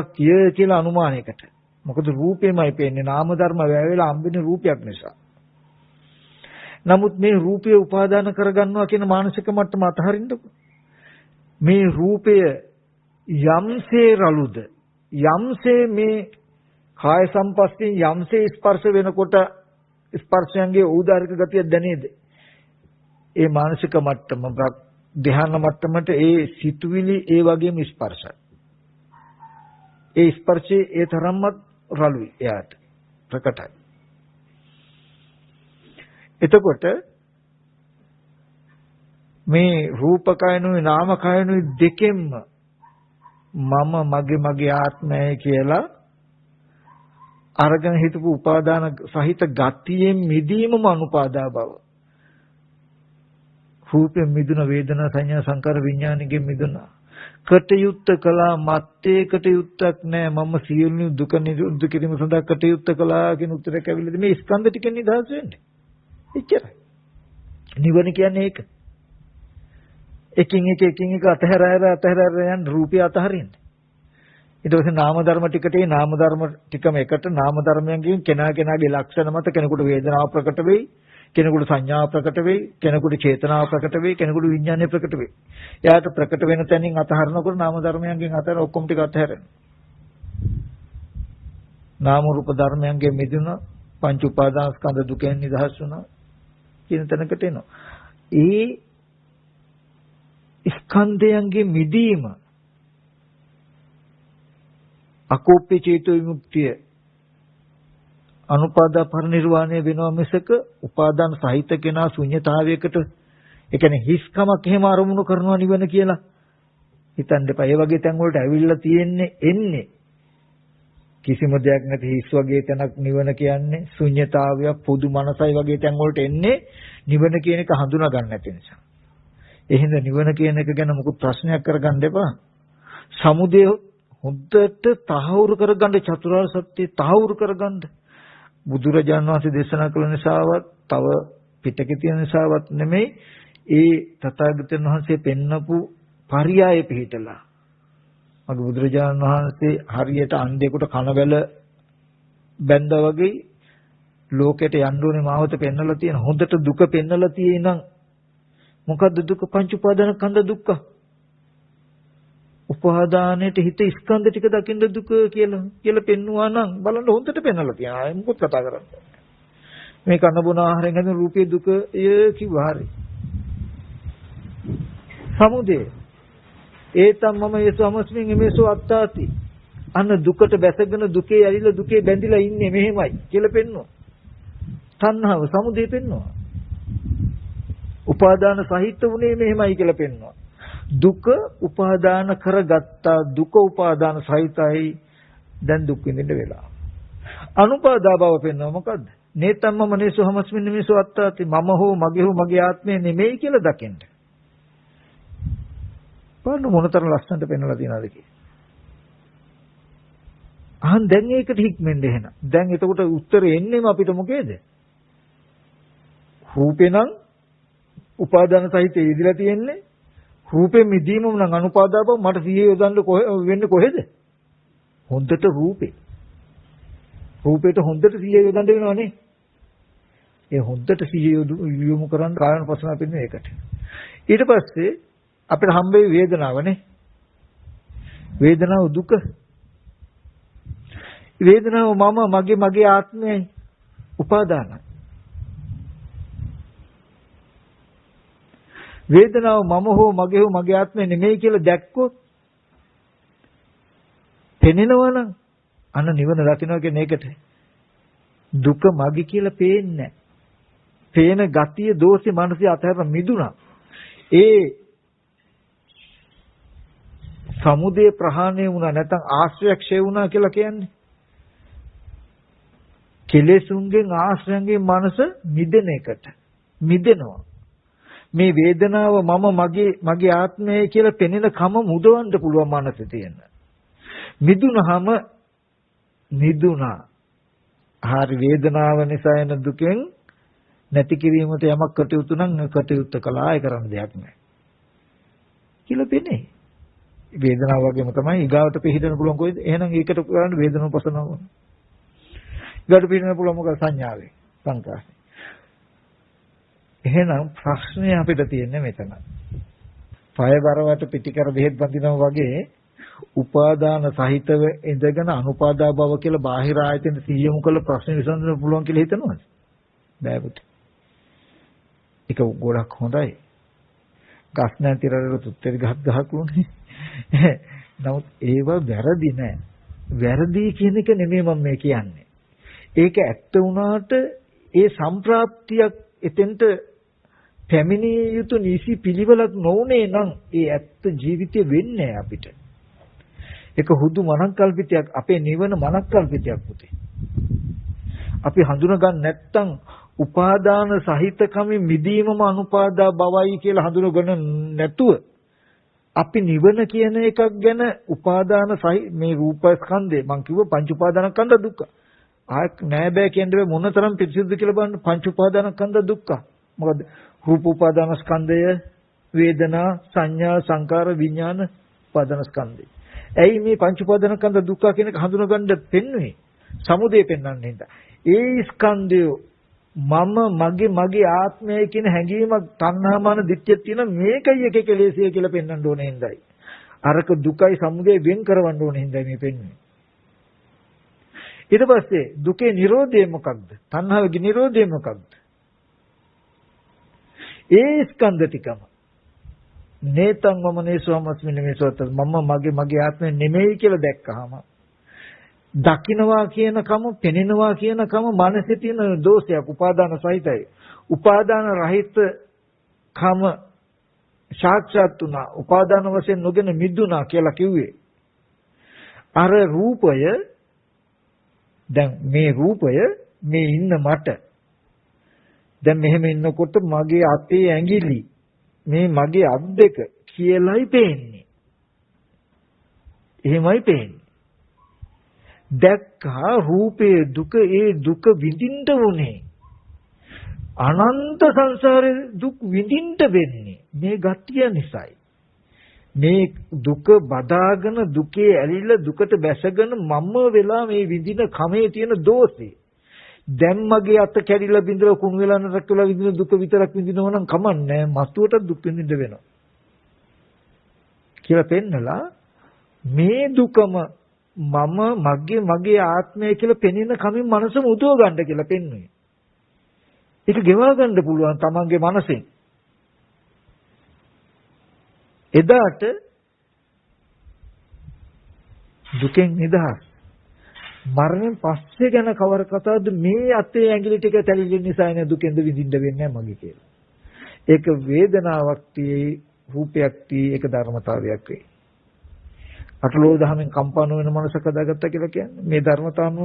කියලා අනුමානයකට. මොකද රූපෙමයි පේන්නේ නාම ධර්ම වැවෙලා හම්බෙන්නේ රූපයක් නිසා. නමුත් මේ රූපය උපාදාන කරගන්නවා කියන මානසික මට්ටම අතහරින්නකො. මේ රූපය යම්සේ රළුද යම්සේ මේ කාය සම්පස්යෙන් යම්සේ ස්පර්ශ වෙනකොට ස්පර්ශයන්ගේ ඖදාරික ගතිය දැනේද? ඒ මානසික මට්ටම ධ්‍යාන මට්ටමට ඒ සිතුවිලි ඒ වගේම ස්පර්ශයි. ඒ ස්පර්ශයේ ඒ තරම්වත් රළුයි එයාට ප්‍රකටයි. එතකොට මේ රූපකයනුයි නාමකයනුයි දෙකෙන්ම මම මගේ ආත්මය කියලා අරගෙන හිටපු උපාදාන සහිත ගතියෙන් මිදීමම අනුපාදා බව. රූපයෙන් මිදුන වේදනා සංඥා සංකාර විඥානයෙන් මිදුණා. කටයුත්ත කළා මත්තේ කටයුත්තක් නෑ මම සියලු දුක නිරුද්ධ කිරීම සඳහා කටයුත්ත කළා කියන උත්තරයක් ඇවිල්ලාද මේ ස්කන්ධ ටිකෙන් නිදහස් වෙන්නේ. එච්චරයි. නිවන කියන්නේ ඒක. එකින් එක අතහැර යන රූපය අතහරින්න. ඊට පස්සේ නාම ධර්ම ටිකට ඒ නාම ධර්ම ටිකම එකට නාම ධර්මයන්ගෙන් කෙනාගේ ලක්ෂණ මත කෙනෙකුට වේදනාව ප්‍රකට වෙයි, කෙනෙකුට සංඥාව ප්‍රකට වෙයි, කෙනෙකුට චේතනාව ප්‍රකට වෙයි, කෙනෙකුට විඥානය ප්‍රකට වෙයි. එයාට ප්‍රකට වෙන තැනින් අතහරනකොට නාම ධර්මයන්ගෙන් අතහැර ඔක්කොම ටික අතහැරෙනවා. නාම රූප ධර්මයන්ගෙන් මිදුණා, පංච උපාදාන ස්කන්ධ දුකෙන් නිදහස් වුණා කියන තැනකට එනවා. ඒ ස්කන්ධයන්ගේ මිදීම අකෝප්‍ය චේතෝ විමුක්තිය අනුපාදා පරිනිර්වාණය වෙනවා මිසක උපාදාන සහිත කෙනා ශුන්‍යතාවයකට ඒ කියන්නේ හිස්කමක් එහෙම අරමුණු කරනවා නිවන කියලා හිතන්න එපා. ඒ වගේ තැන් වලට ඇවිල්ලා තියෙන්නේ එන්නේ කිසිම දෙයක් නැති හිස් වගේ තැනක් නිවන කියන්නේ ශුන්‍යතාවයක් පොදු මනසයි වගේ තැන් වලට එන්නේ නිවන කියන එක හඳුනා ගන්න නැති නිසා. එහෙනම් නිවන කියන එක ගැන මොකක් ප්‍රශ්නයක් කරගන්න එපා. සමුදය හොද්දට තහවුරු කරගන්න චතුරාර්ය සත්‍ය තහවුරු කරගන්න බුදුරජාණන් වහන්සේ දේශනා කළ නිසාවත් තව පිටකේ තියෙන නිසාවත් නෙමෙයි ඒ තථාගතයන් වහන්සේ පෙන්නපු පරියාය පිළිතලා මගේ බුදුරජාණන් වහන්සේ හරියට අන්ධයෙකුට කනබැල බැඳා වගේ ලෝකෙට යන්න ඕනේ මාවත පෙන්නලා තියෙන හොඳට දුක පෙන්නලා තියෙනනම් මොකද්ද දුක? පංච උපාදාන ස්කන්ධ දුක්ඛ. උපාදානයේට හිත ස්කන්ධ ටික දකින්න දුක කියලා පෙන්නවා නම් බලන්න හොඳට පෙන්නලා තියෙනවා. ආයෙ මොකද කතා කරන්නේ? මේ කන බොන ආහාරයෙන් හැදෙන රූපයේ දුකය කිව්වා හරි. සමුදය. ඒතම් මම යසු අමස්මින් එමේසු අත්තාති. අන්න දුකට බැසගෙන දුකේ ඇලිලා දුකේ බැඳිලා ඉන්නේ මෙහෙමයි කියලා පෙන්නවා. තණ්හාව සමුදය පෙන්නවා. උපාදාන සහිත උනේ මෙහෙමයි කියලා පෙන්වනවා. දුක උපාදාන කරගත්තා දුක උපාදාන සහිතයි දැන් දුක් විඳින්න වෙලා. අනුපාදා බව පෙන්වනවා මොකද්ද? නේතම්ම මනේසු හමස්මින් නිමිසු අත්තාති මම හෝ මගේ ආත්මය නෙමෙයි කියලා දකින්න. බලන්න මොනතරම් ලස්සනට පෙන්වලා තියෙනවද කියලා. දැන් ඒකට හික්මෙන්න එහෙනම්. දැන් එතකොට උත්තරේ එන්නේම අපිට මොකේද? රූපේ නම් උපාදාන සහිත ඉදිලා තියෙන්නේ රූපෙ මිදීමම නම් අනුපාදා බව මට සිහිය යොදන්න වෙන්නේ කොහෙද? හොඳට රූපේට හොඳට සිහිය යොදන්න වෙනවනේ. ඒ හොඳට සිහිය යොමු කරන් කායන පස්සනා පින්නේ ඒකට. ඊට පස්සේ අපිට හම්බෙයි වේදනාවනේ. වේදනාව දුක. වේදනාව මම මගේ ආත්මයයි උපාදානයි. වේදනාව මම හෝ මගේ ආත්මය නෙමෙයි කියලා දැක්කොත් පෙනෙනවනම් අන්න නිවන දකින්න කියන්නේ ඒකට. දුක මගේ කියලා පේන්නේ පේන ගතිය දෝෂේ මනසේ අතහැර මිදුණා. ඒ සමුදය ප්‍රහාණය වුණා නැත්නම් ආශ්‍රයක්ෂය වුණා කියලා කියන්නේ. කෙලෙසුන්ගෙන් ආශ්‍රයන්ගෙන් මනස මිදෙන එකට. මිදෙනවා. මේ වේදනාව මම මගේ ආත්මය කියලා පෙනෙන කම මුදවන්න පුළුවන් මනසේ තියෙන. මිදුණා. හරි වේදනාව නිසා එන දුකෙන් නැති කිරීමට යමක් කටයුතු නම් කටයුත්ත කළා ආය කරන්න දෙයක් නැහැ. කියලා පෙනේ. වේදනාව වගේම තමයි ඊගාවට පිළිහිදන්න පුළුවන් කොයිද? එහෙනම් ඒකට කරන්න වේදනාව පසනවා. ඊගාවට පිළිහිදන්න පුළුවන් මොකද සංඥාවේ සංකාසය. එහෙනම් ප්‍රශ්නේ අපිට තියෙන්නේ මෙතන. පය බරවට පිටිකර බෙහෙත් බඳිනවා වගේ උපාදාන සහිතව ඉඳගෙන අනුපාදා භව කියලා බාහිර ආයතන සියයමු කළ ප්‍රශ්න විසඳන්න පුළුවන් කියලා හිතනවද? බෑ පුතේ. ඒක ගොඩක් හොඳයි. ගස් නැතිරට තුත්තර ගහක් උනේ. නමුත් ඒව වැරදි නෑ. වැරදි කියන එක නෙමෙයි මම මේ කියන්නේ. ඒක ඇත්ත වුණාට ඒ සම්ප්‍රාප්තියක් එතෙන්ට පැමිණිය යුතු නිසි පිළිවෙලක් නොඋනේ නම් ඒ ඇත්ත ජීවිතේ වෙන්නේ අපිට. ඒක හුදු මනක්කල්පිතයක් අපේ නිවන මනක්කල්පිතයක් පුතේ. අපි හඳුනගන්න නැත්තම් උපාදාන සහිතකම මිදීමම අනුපාදා බවයි කියලා හඳුනගන්න නැතුව අපි නිවන කියන එකක් ගැන උපාදාන මේ රූපස්කන්ධේ මං කිව්ව පංච උපාදානස්කන්ධ දුක්ඛ. ආයක් නෑ බෑ කියන්නේ මොනතරම් පිරිසිදුද කියලා බලන්න පංච උපාදානස්කන්ධ දුක්ඛ. මොකද රූප උපාදානස්කන්ධය වේදනා සංඥා සංකාර විඥාන උපාදානස්කන්ධය. ඇයි මේ පංච උපාදානස්කන්ධ දුක්ඛ කියන එක හඳුනගන්න පෙන්වන්නේ? සමුදය පෙන්වන්නේ හින්දා. ඒ ස්කන්ධය මගේ ආත්මය කියන හැඟීමක් තණ්හාමාන දිට්ඨියක් තියෙන මේකයි එකේ කෙලෙසිය කියලා පෙන්වන්න ඕනේ හින්දායි. අරක දුකයි සමුදය වෙන් කරවන්න ඕනේ හින්දායි මේ පෙන්වන්නේ. ඊට පස්සේ දුකේ නිරෝධය මොකක්ද? තණ්හාවේ නිරෝධය මොකක්ද? ඒ ස්කන්ධ ටිකම නේතං මම නේසවමස්මින් මේසොත් මගේ ආත්මය නෙමෙයි කියලා දැක්කහම දකින්නවා කියනකම පෙනෙනවා කියනකම මනසේ තියෙන දෝෂයක් උපාදාන සහිතයි. උපාදාන රහිත කම සාක්ෂාත් වුණා. උපාදාන වශයෙන් නොගෙන මිදුණා කියලා කිව්වේ. අර රූපය දැන් මේ රූපය මේ ඉන්න මට දැන් මෙහෙම ඉන්නකොට මගේ අතේ ඇඟිලි මේ මගේ අත් දෙක කියලායි පේන්නේ. එහෙමයි පේන්නේ. දැක්කා රූපයේ දුක ඒ දුක විඳින්න උනේ. අනන්ත සංසාරේ දුක් විඳින්න වෙන්නේ මේ ගතිය නිසායි. මේ දුක බදාගෙන දුකේ ඇලිලා දුකට බැසගෙන මම වෙලා මේ විඳින කමේ තියෙන දෝෂේ. දැන් මගේ අත කැඩිලා බින්දලා කුණු වෙලා නරක වෙලා විඳින දුක විතරක් විඳිනව නම් කමන්නේ මස්තුවට දුක් විඳින්න වෙනවා. කියලා පෙන්නලා මේ දුකම මගේ ආත්මය කියලා පෙනෙන කමින් මනසම උදව ගන්න කියලා පෙන්වන්නේ. ඒක ගෙවා ගන්න පුළුවන් තමන්ගේ මනසෙන්. එදාට දුකෙන් නිදහස්. මරණයෙන් පස්සේ ගැන කවර කතාවද මේ අතේ ඇඟිලි ටික තැලිලෙන නිසා එන දුකෙන්ද විඳින්න වෙන්නේ නැහැ මගේ කියලා. ඒක වේදනාවක් tie රූපයක් tie ඒක ධර්මතාවයක් වෙයි. අටලෝ දහමෙන් කම්පන වෙන මනසක් හදාගත්තා කියලා කියන්නේ මේ ධර්මතාවම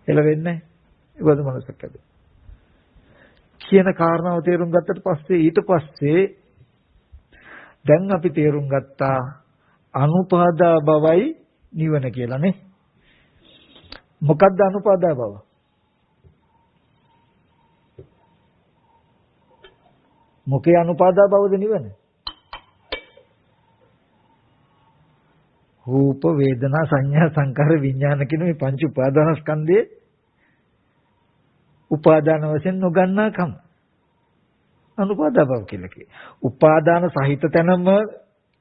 එළවෙන්නේ නැහැ. ඒවද මනසක් ඇද. කියන කාරණාව තේරුම් ගත්තට පස්සේ ඊට පස්සේ දැන් අපි තේරුම් ගත්තා අනුපාදා බවයි නිවන කියලා නේ. මොකක්ද අනුපාදා බව? මොකේ අනුපාදා බවද නිවන? රූප වේදනා සංඥා සංකාර විඥාන කියන මේ පංච උපාදානස්කන්ධයේ උපාදාන වශයෙන් නොගන්නා කම අනුපාදා බව කියලා කියයි. උපාදාන සහිත තැනම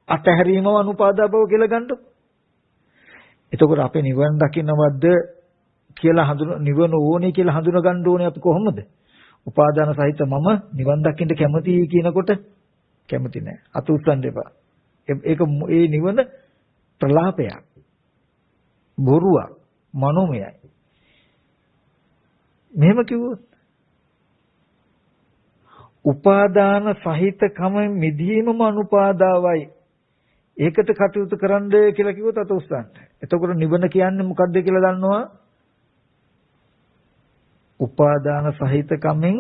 අතහැරීමව අනුපාදා බව කියලා ගන්නකො. එතකොට අපේ නිවන දකින්නවද කියලා නිවන ඕනේ කියලා හඳුන ගන්න ඕනේ අපි කොහොමද? උපාදාන සහිත මම නිවන් දකින්න කැමතියි කියනකොට කැමති නැහැ. අත උස්සන්න එපා. ඒක ඒ නිවන ප්‍රලාපයක්. බොරුවක්. මනෝමයයි. මෙහෙම කිව්වොත් උපාදාන සහිතකම මිදීමම අනුපාදාවයි. ඒකට කටයුතු කරන්න කියලා කිව්වොත් අත උස්සන්න. එතකොට නිවන කියන්නේ මොකක්ද කියලා දන්නවා? උපාදාන සහිතකමෙන්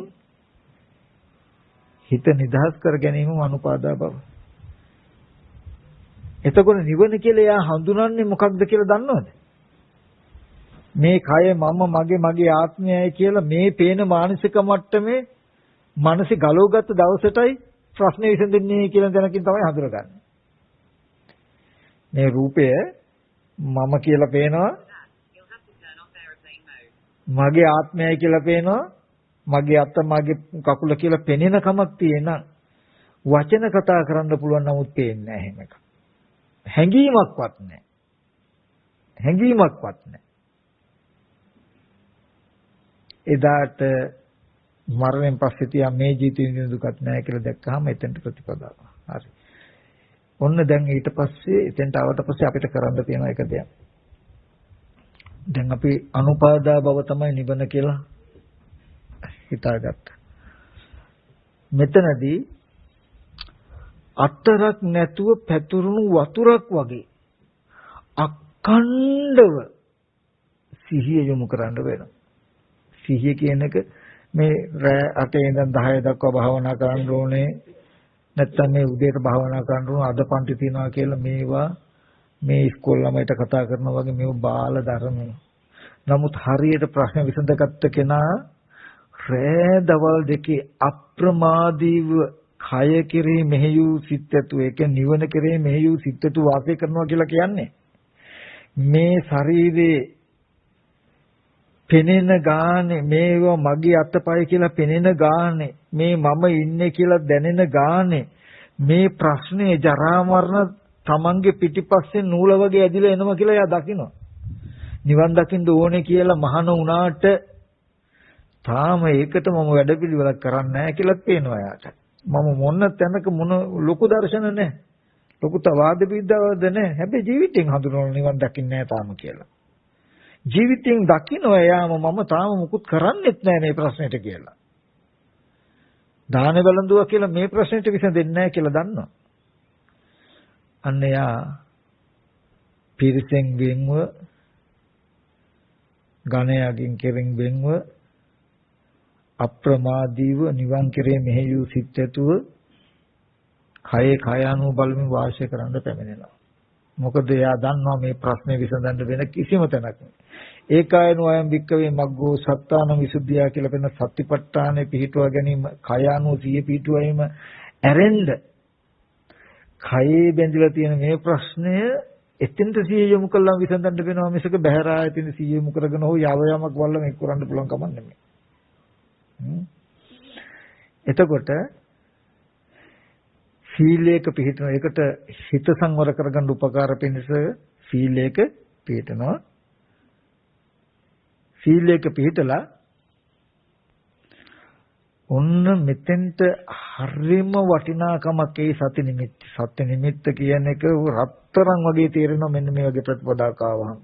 හිත නිදහස් කර ගැනීමම අනුපාදා බව. එතකොට නිවන කියලා එයා හඳුනන්නේ මොකක්ද කියලා දන්නවද? මේ කය මම මගේ ආත්මයයි කියලා මේ පේන මානසික මට්ටමේ මනසේ ගලවගත්ත දවසටයි ප්‍රශ්නේ විසඳෙන්නේ කියලා දැනකින් තමයි හඳුනගන්නේ. මේ රූපය මම කියලා පේනවා, මගේ ආත්මයයි කියලා පේනවා, මගේ අත මගේ කකුල කියලා පෙනෙන කමක් තියෙන වචන කතා කරන්න පුළුවන් නමුත් පේන්නේ නැහැ එහෙම එකක්. හැඟීමක්වත් නැහැ. හැඟීමක්වත් නැහැ. එදාට මරණයෙන් පස්සේ තියා මේ ජීවිතේ දුකක් නැහැ කියලා දැක්කහම එතෙන්ට ප්‍රතිපදාව. හරි. ඔන්න දැන් ඊට පස්සේ එතෙන්ට ආවට පස්සේ අපිට කරන්න තියෙන එක දෙයක්. දැන් අපි අනුපාදා බව තමයි නිවන කියලා හිතාගත්තා. මෙතනදී අතරක් නැතුව පැතුරුණු වතුරක් වගේ අඛණ්ඩව සිහිය යොමු කරන්න වෙනවා. සිහිය කියන එක මේ රෑ 8 ඉඳන් 10 දක්වා භාවනා කරන්න ඕනේ. නැත්තම් මේ උදේට භාවනා කරන්න ඕන අද පන්ති තියනවා කියලා මේවා මේ ඉස්කෝල ළමයිට කතා කරනවා වගේ මේව බාල ධර්මය. නමුත් හරියට ප්‍රශ්න විසඳගත්ත කෙනා රෑ දවල් දෙකේ අප්‍රමාදීව කය කෙරෙහි මෙහෙයූ සිත් ඇතු ඒක නිවන කෙරෙහි මෙහෙයූ සිත් ඇතු වාසය කරනවා කියලා කියන්නේ මේ ශරීරේ පෙනෙන ගානේ මේවා මගේ අතපය කියලා පෙනෙන ගානේ මේ මම ඉන්නේ කියලා දැනෙන ගානේ මේ ප්‍රශ්නේ ජරා මරණ තමන්ගේ පිටිපස්සේ නූල වගේ ඇදිලා එනවා කියලා එයා දකිනවා. නිවන් දකින්න ඕනේ කියලා මහාන වුණාට තාම ඒකට මම වැඩපිළිවෙලක් කරන්නේ නැහැ කියලා පේනවා එයාට. මම මොන තැනක මොන ලොකු දර්ශන නැහැ. ලොකු තවාද විද්‍යාවද නැහැ. හැබැයි ජීවිතෙන් හඳුනන නිවන් දකින්නේ නැහැ තාම කියලා. ජීවිතෙන් දකින්න එයාම මම තාම මුකුත් කරන්නෙත් නැහැ මේ ප්‍රශ්නෙට කියලා. දාන බලඳුවා කියලා මේ ප්‍රශ්නෙට විසඳෙන්නේ නැහැ කියලා දන්නවා. අන්න එයා පිරිසෙන් වෙන්ව ගණයාගෙන් කෙරෙන් වෙන්ව අප්‍රමාදීව නිවන් කෙරේ මෙහෙයූ සිත් ඇතුව කයේ කය අනුව බලමින් වාසය කරන්න පැමිණෙනවා. මොකද එයා දන්නවා මේ ප්‍රශ්නේ විසඳන්න වෙන කිසිම තැනක් නෑ. ඒකායනෝ අයම් වික්කවේ මග්ගෝ සත්තාන විසුද්ධිය කියලා වෙන සත්‍තිපට්ඨානෙ පිහිටුවා ගැනීම කය අනුව සිය පිහිටුවීම ඇරෙන්න කයේ බැඳිලා තියෙන මේ ප්‍රශ්නය එතෙන්ට සිය යොමු කළාම විසඳන්න වෙනවා මිසක බහැර ආයතින් සිය යොමු කරගෙන හෝ යව යමක් වල්ල මේක කරන්න පුළුවන් කමක් නෙමෙයි. එතකොට සීලයක පිළිපදින එකට හිත සංවර කරගන්න උපකාර පිණිස සීලයක පිළිපදිනවා. සීලයක පිළිපදලා ඔන්න මෙතෙන්ට හරිම වටිනාකමක් ඒ සති නිමිත්ත. සති නිමිත්ත කියන එක රත්තරන් වගේ තේරෙනවා මෙන්න මේ වගේ ප්‍රතිපදාවක් ආවම.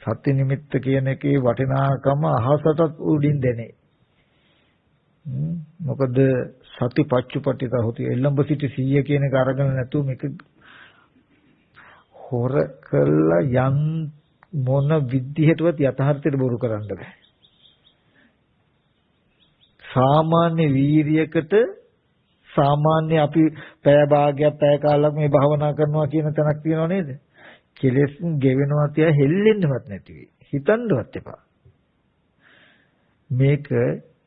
සති නිමිත්ත කියන එකේ වටිනාකම අහසටත් උඩින් දෙනේ. මොකද සති පච්චුපට්ඨිත හොති එළඹ සිටි 100 කියන එක අරගෙන නැතුව මේක හොර කළා යම් මොන විදිහටවත් යථාර්ථයට බොරු කරන්න බෑ. සාමාන්‍ය වීරියකට සාමාන්‍ය අපි පැය භාගයක් පැය කාලයක් මේ භාවනා කරනවා කියන තැනක් තියෙනව නේද? කෙලෙස් ගෙවෙනවා තියා හෙල්ලෙන්නවත් නැති වෙයි. හිතන්නවත් එපා. මේක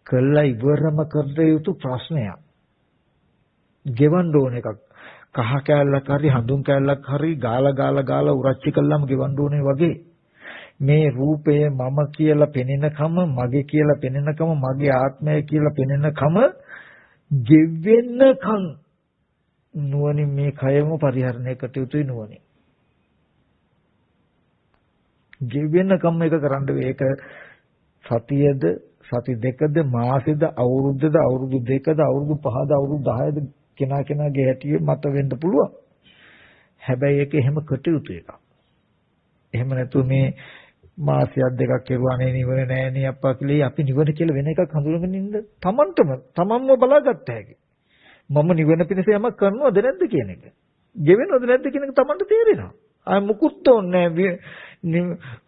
කළා ඉවරම කර යුතු ප්‍රශ්නයක්. ගෙවන්න ඕන එකක්. කහ කෑල්ලක් හරි හඳුන් කෑල්ලක් හරි ගාලා උරච්චි කළාම ගෙවන්න ඕනේ වගේ. මේ රූපය මම කියලා පෙනෙනකම මගේ කියලා පෙනෙනකම මගේ ආත්මය කියලා පෙනෙනකම ගෙවෙන්නකම් නුවණින් මේ කයම පරිහරණය කටයුතුයි නුවණින්. ගෙවෙන්නකම් මේක කරන්න වෙයි. ඒක සතියද සති දෙකද මාසෙද අවුරුද්දද අවුරුදු දෙකද අවුරුදු පහද අවුරුදු 10ද කෙනාගේ හැටියෙ මත වෙන්න පුළුවන්. හැබැයි ඒක එහෙම කටයුතු එකක්. එහෙම නැතු මේ මාසයක් දෙකක් කෙරුවා නේ නිවන නෑ නේ අප්පා කියලා අපි නිවන කියලා වෙන එකක් හඳුනගෙන ඉන්න තමන්ම බලාගත්ත හැකි. මම නිවන පිණිස යමක් කරනවද නැද්ද කියන එක. ගෙවෙනවද නැද්ද කියන එක තමන්ට තේරෙනවා. ආ මුකුත් ඕනේ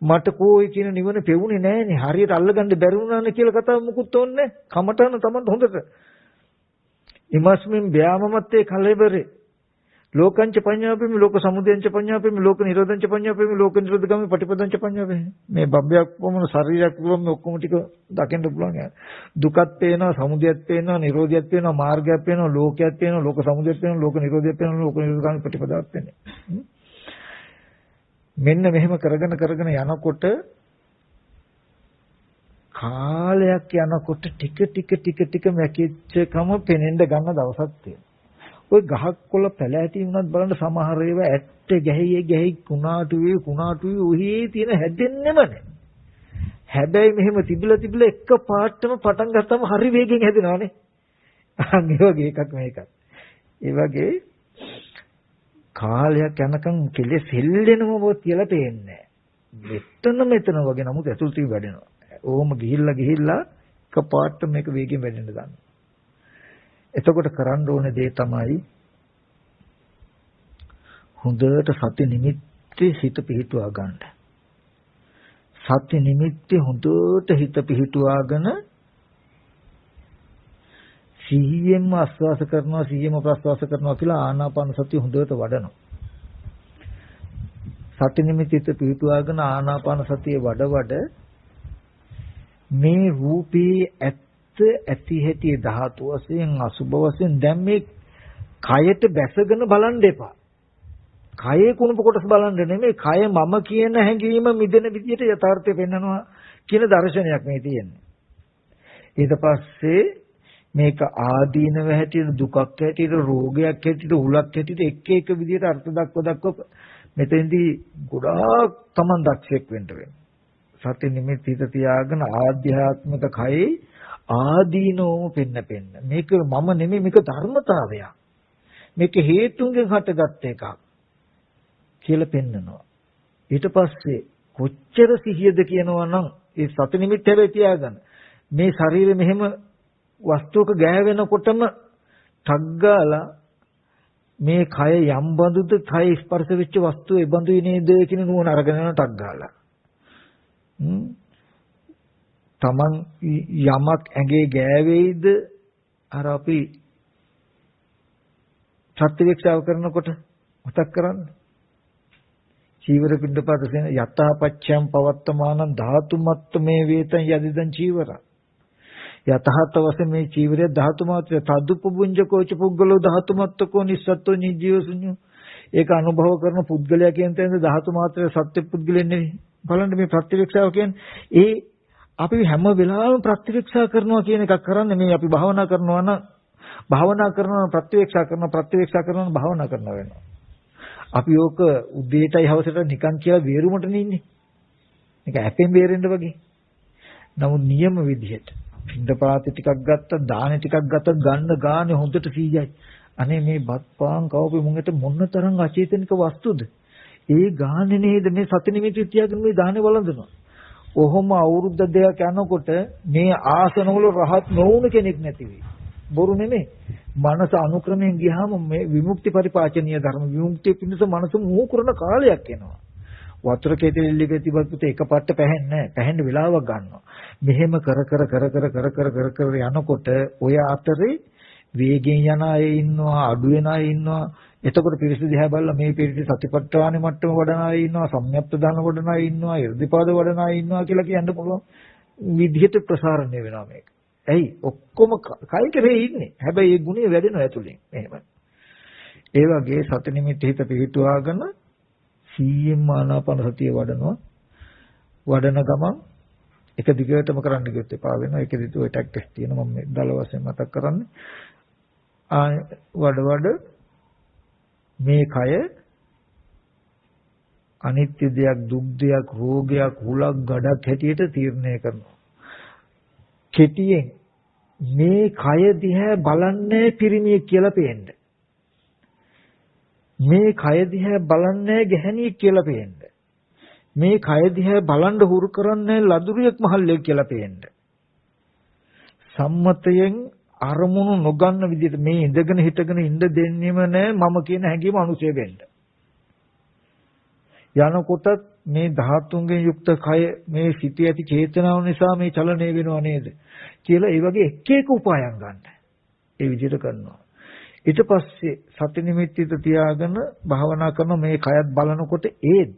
මට කෝයි කියන නිවන පෙවුනේ නෑනේ. හරියට අල්ලගන්න බැරි වුණානේ කියලා කතාව මුකුත් ඕනේ නෑ. කමටහන තමන්ට හොඳට ඉමස්මින් ව්‍යාමමත්තේ කලෙබරේ ලෝකංච පඤ්ඤාපෙමි ලෝක සමුදයංච පඤ්ඤාපෙමි ලෝක නිරෝධංච පඤ්ඤාපෙමි ලෝක නිරෝධගාමි පටිපදංච පඤ්ඤාපෙමි මේ බබ්බයක් වමන ශරීරයක් වම ඔක්කොම ටික දකින්න පුළුවන් යා දුකත් පේනවා සමුදයත් පේනවා නිරෝධයත් පේනවා මාර්ගයත් පේනවා ලෝකයත් පේනවා ලෝක සමුදයත් පේනවා ලෝක නිරෝධයත් පේනවා ලෝක නිරෝධගාමි පටිපදාත් පේනවා මෙන්න මෙහෙම කරගෙන යනකොට කාලයක් යනකොට ටික මැකිච්චකම පෙනෙන්න ගන්න දවසක් තියෙනවා ඔය ගහක් කොළ පැලෑටි වුණත් බලන්න සමහර ඒවා ඇට්ට ගැහි කුණාටුවේ ඔහි තියෙන හැදෙන්නෙම නැහැ. හැබැයි මෙහෙම තිබිලා එක පාටම පටන් ගත්තම හරි වේගෙන් හැදෙනවානේ. අන්න ඒ වගේ එකක් මේකත්. ඒ වගේ කාලයක් යනකම් කෙලෙස් හෙල්ලෙනවම කියලා පේන්නේ නැහැ. මෙතන වගේ නමුත් ඇතුළත වැඩෙනවා. ඕම ගිහිල්ලා එක පාට මේක වේගෙන් වැඩෙන්න ගන්නවා. එතකොට කරන්න ඕනේ දේ තමයි හොඳට සති නිමිත්තේ හිත පිහිටුවා ගන්න. සති නිමිත්තේ හොඳට හිත පිහිටුවාගෙන සිහියෙන්ම ආස්වාස කරනවා සිහියෙන්ම ප්‍රස්වාස කරනවා කියලා ආනාපාන සතිය හොඳට වඩනවා. සති නිමිත්තේ හිත පිහිටුවාගෙන ආනාපාන සතිය වඩ මේ රූපේ ඇති හැටි ධාතු වශයෙන් අසුභ වශයෙන් දැන් මේ කයට බැසගෙන බලන්න එපා. කයේ කුණප කොටස බලන්න නෙමෙයි කය මම කියන හැඟීම මිදෙන විදිහට යථාර්ථය පෙන්වනවා කියන දර්ශනයක් මේ තියෙන්නේ. ඊට පස්සේ මේක ආදීනව හැටියට දුකක් හැටියට රෝගයක් හැටියට උලක් හැටියට එක විදිහට අර්ථ දක්ව මෙතෙන්දී ගොඩාක් Taman දක්ෂයෙක් වෙන්න වෙනවා. සති නිමිති හිත තියාගෙන ආධ්‍යාත්මික කයේ ආදීනෝම පෙන්න මේක මම නෙමෙයි මේක ධර්මතාවයක් මේක හේතුන්ගෙන් හටගත් එකක් කියලා පෙන්නනවා ඊට පස්සේ කොච්චර සිහියද කියනවා නම් ඒ සති නිමිත්ත හැබැයි තියාගන්න මේ ශරීරෙ මෙහෙම වස්තුවක ගෑවෙනකොටම ටග්ගාලා මේ කය යම් බඳුද කය ස්පර්ශ වෙච්ච වස්තුව ඒ බඳුයි නේද කියන නුවණ අරගෙන යන ටග්ගාලා තමන් යමක් ඇඟේ ගෑවේද අර අපි ප්‍රතිවික්ෂාව කරනකොට මතක් කරන්නේ චීවර පිණ්ඩපාත සේන යතහපච්ඡයන් පවත්තමානං ධාතුමත්ත මේ වේතං යදිදං චීවර යතහත වශයෙන් මේ චීවරය ධාතු මාත්‍රය තදුපුඤ්ජකෝච පුද්ගලෝ ධාතුමත්තකෝ නිස්සත්ත්ව නිජීවසුඤ්ඤු ඒක අනුභව කරන පුද්ගලයා කියන තැනද ධාතු මාත්‍රය සත්‍ය පුද්ගලෙන් නෙවෙයි බලන්න මේ ප්‍රතිවික්ෂාව කියන්නේ ඒ අපි හැම වෙලාවෙම ප්‍රතිවික්ෂා කරනවා කියන එකක් කරන්නේ මේ අපි භාවනා කරනවා නම් ප්‍රතිවික්ෂා කරනවා භාවනා කරනවා වෙනවා. අපි ඕක උදේටයි හවසට නිකන් කියලා වේරුමට නින්නේ. ඒක ඇපෙන් බේරෙන්න වගේ. නමුත් නියම විදිහට පින්දපාති ටිකක් ගත්තා, දාන ටිකක් ගත්තා, ගන්න ගානේ හොඳට සීයයි. අනේ මේ බත් පාන් කවපේ මුංගට මොන තරම් අචේතනික වස්තුද? ඒ ගානේ නේද මේ සති නිමිති තියාගෙන මේ දානේ වළඳනවා. ඔහොම අවුරුද්ද දෙකක් යනකොට මේ ආසනවල රහත් නොවුන කෙනෙක් නැති වෙයි. බොරු නෙමෙයි. මනස අනුක්‍රමයෙන් ගියාම මේ විමුක්ති පරිපාචනීය ධර්ම විමුක්තිය පිණිස මනස මූ කරන කාලයක් එනවා. වතුර කෙතෙල්ලක තිබ්බත් එකපාරට පැහැෙන්නේ නැහැ. පැහැෙන්න වෙලාවක් ගන්නවා. මෙහෙම කර යනකොට ඔය අතරේ වේගෙන් යන අය ඉන්නවා, අඩු වෙන අය ඉන්නවා. එතකොට පිරිස දිහා බලලා මේ පිරිස සතිපට්ඨාන මට්ටම වඩන අය ඉන්නවා, සම්‍යක්ත දාන වඩන අය ඉන්නවා, irdipaද වඩන අය ඉන්නවා කියලා කියන්න පුළුවන් විදිහට ප්‍රසාරණය වෙනවා මේක. ඇයි? ඔක්කොම කය කෙරේ ඉන්නේ. හැබැයි ඒ ගුණය වැඩෙනවා ඇතුලෙන්. එහෙම. ඒ වගේ සති නිමිති හිත පිහිටුවාගෙන සීයෙන් ආනාපාන සතිය වඩනවා. වඩන ගමන් එක දිගටම කරන්න ගියොත් එපා වෙනවා. ඒක දිතු ඔය ටැක්ටික්ස් තියෙනවා. මම මේ දල වශයෙන් මතක් කරන්නේ. වඩ මේ කය අනිත්‍ය දෙයක්, දුක් දෙයක්, රෝගයක්, හුලක්, ගඩක් හැටියට තීරණය කරනවා. කෙටියෙන් මේ කය දිහා බලන්නේ පිරිමියෙක් කියලා පේන්න. මේ කය දිහා බලන්නේ ගැහණියෙක් කියලා පේන්න. මේ කය දිහා බලන් හුරු කරන්නේ ලදුරියෙක් මහල්ලෙක් කියලා පේන්න. සම්මතයෙන් අරමුණු නොගන්න විදිහට මේ ඉඳගෙන හිටගෙන ඉඳ දෙන්නෙම නෑ මම කියන හැඟීම අනුසය වෙන්න. යනකොට මේ ධාතුන්ගෙන් යුක්ත කය මේ සිටි ඇති චේතනාව නිසා මේ චලනය වෙනව නේද කියලා ඒ වගේ එක එක උපායන් ගන්න. ඒ විදිහට කරනවා. ඊට පස්සේ සති නිමිත්තිත තියාගෙන භාවනා කරන මේ කයත් බලනකොට ඒත්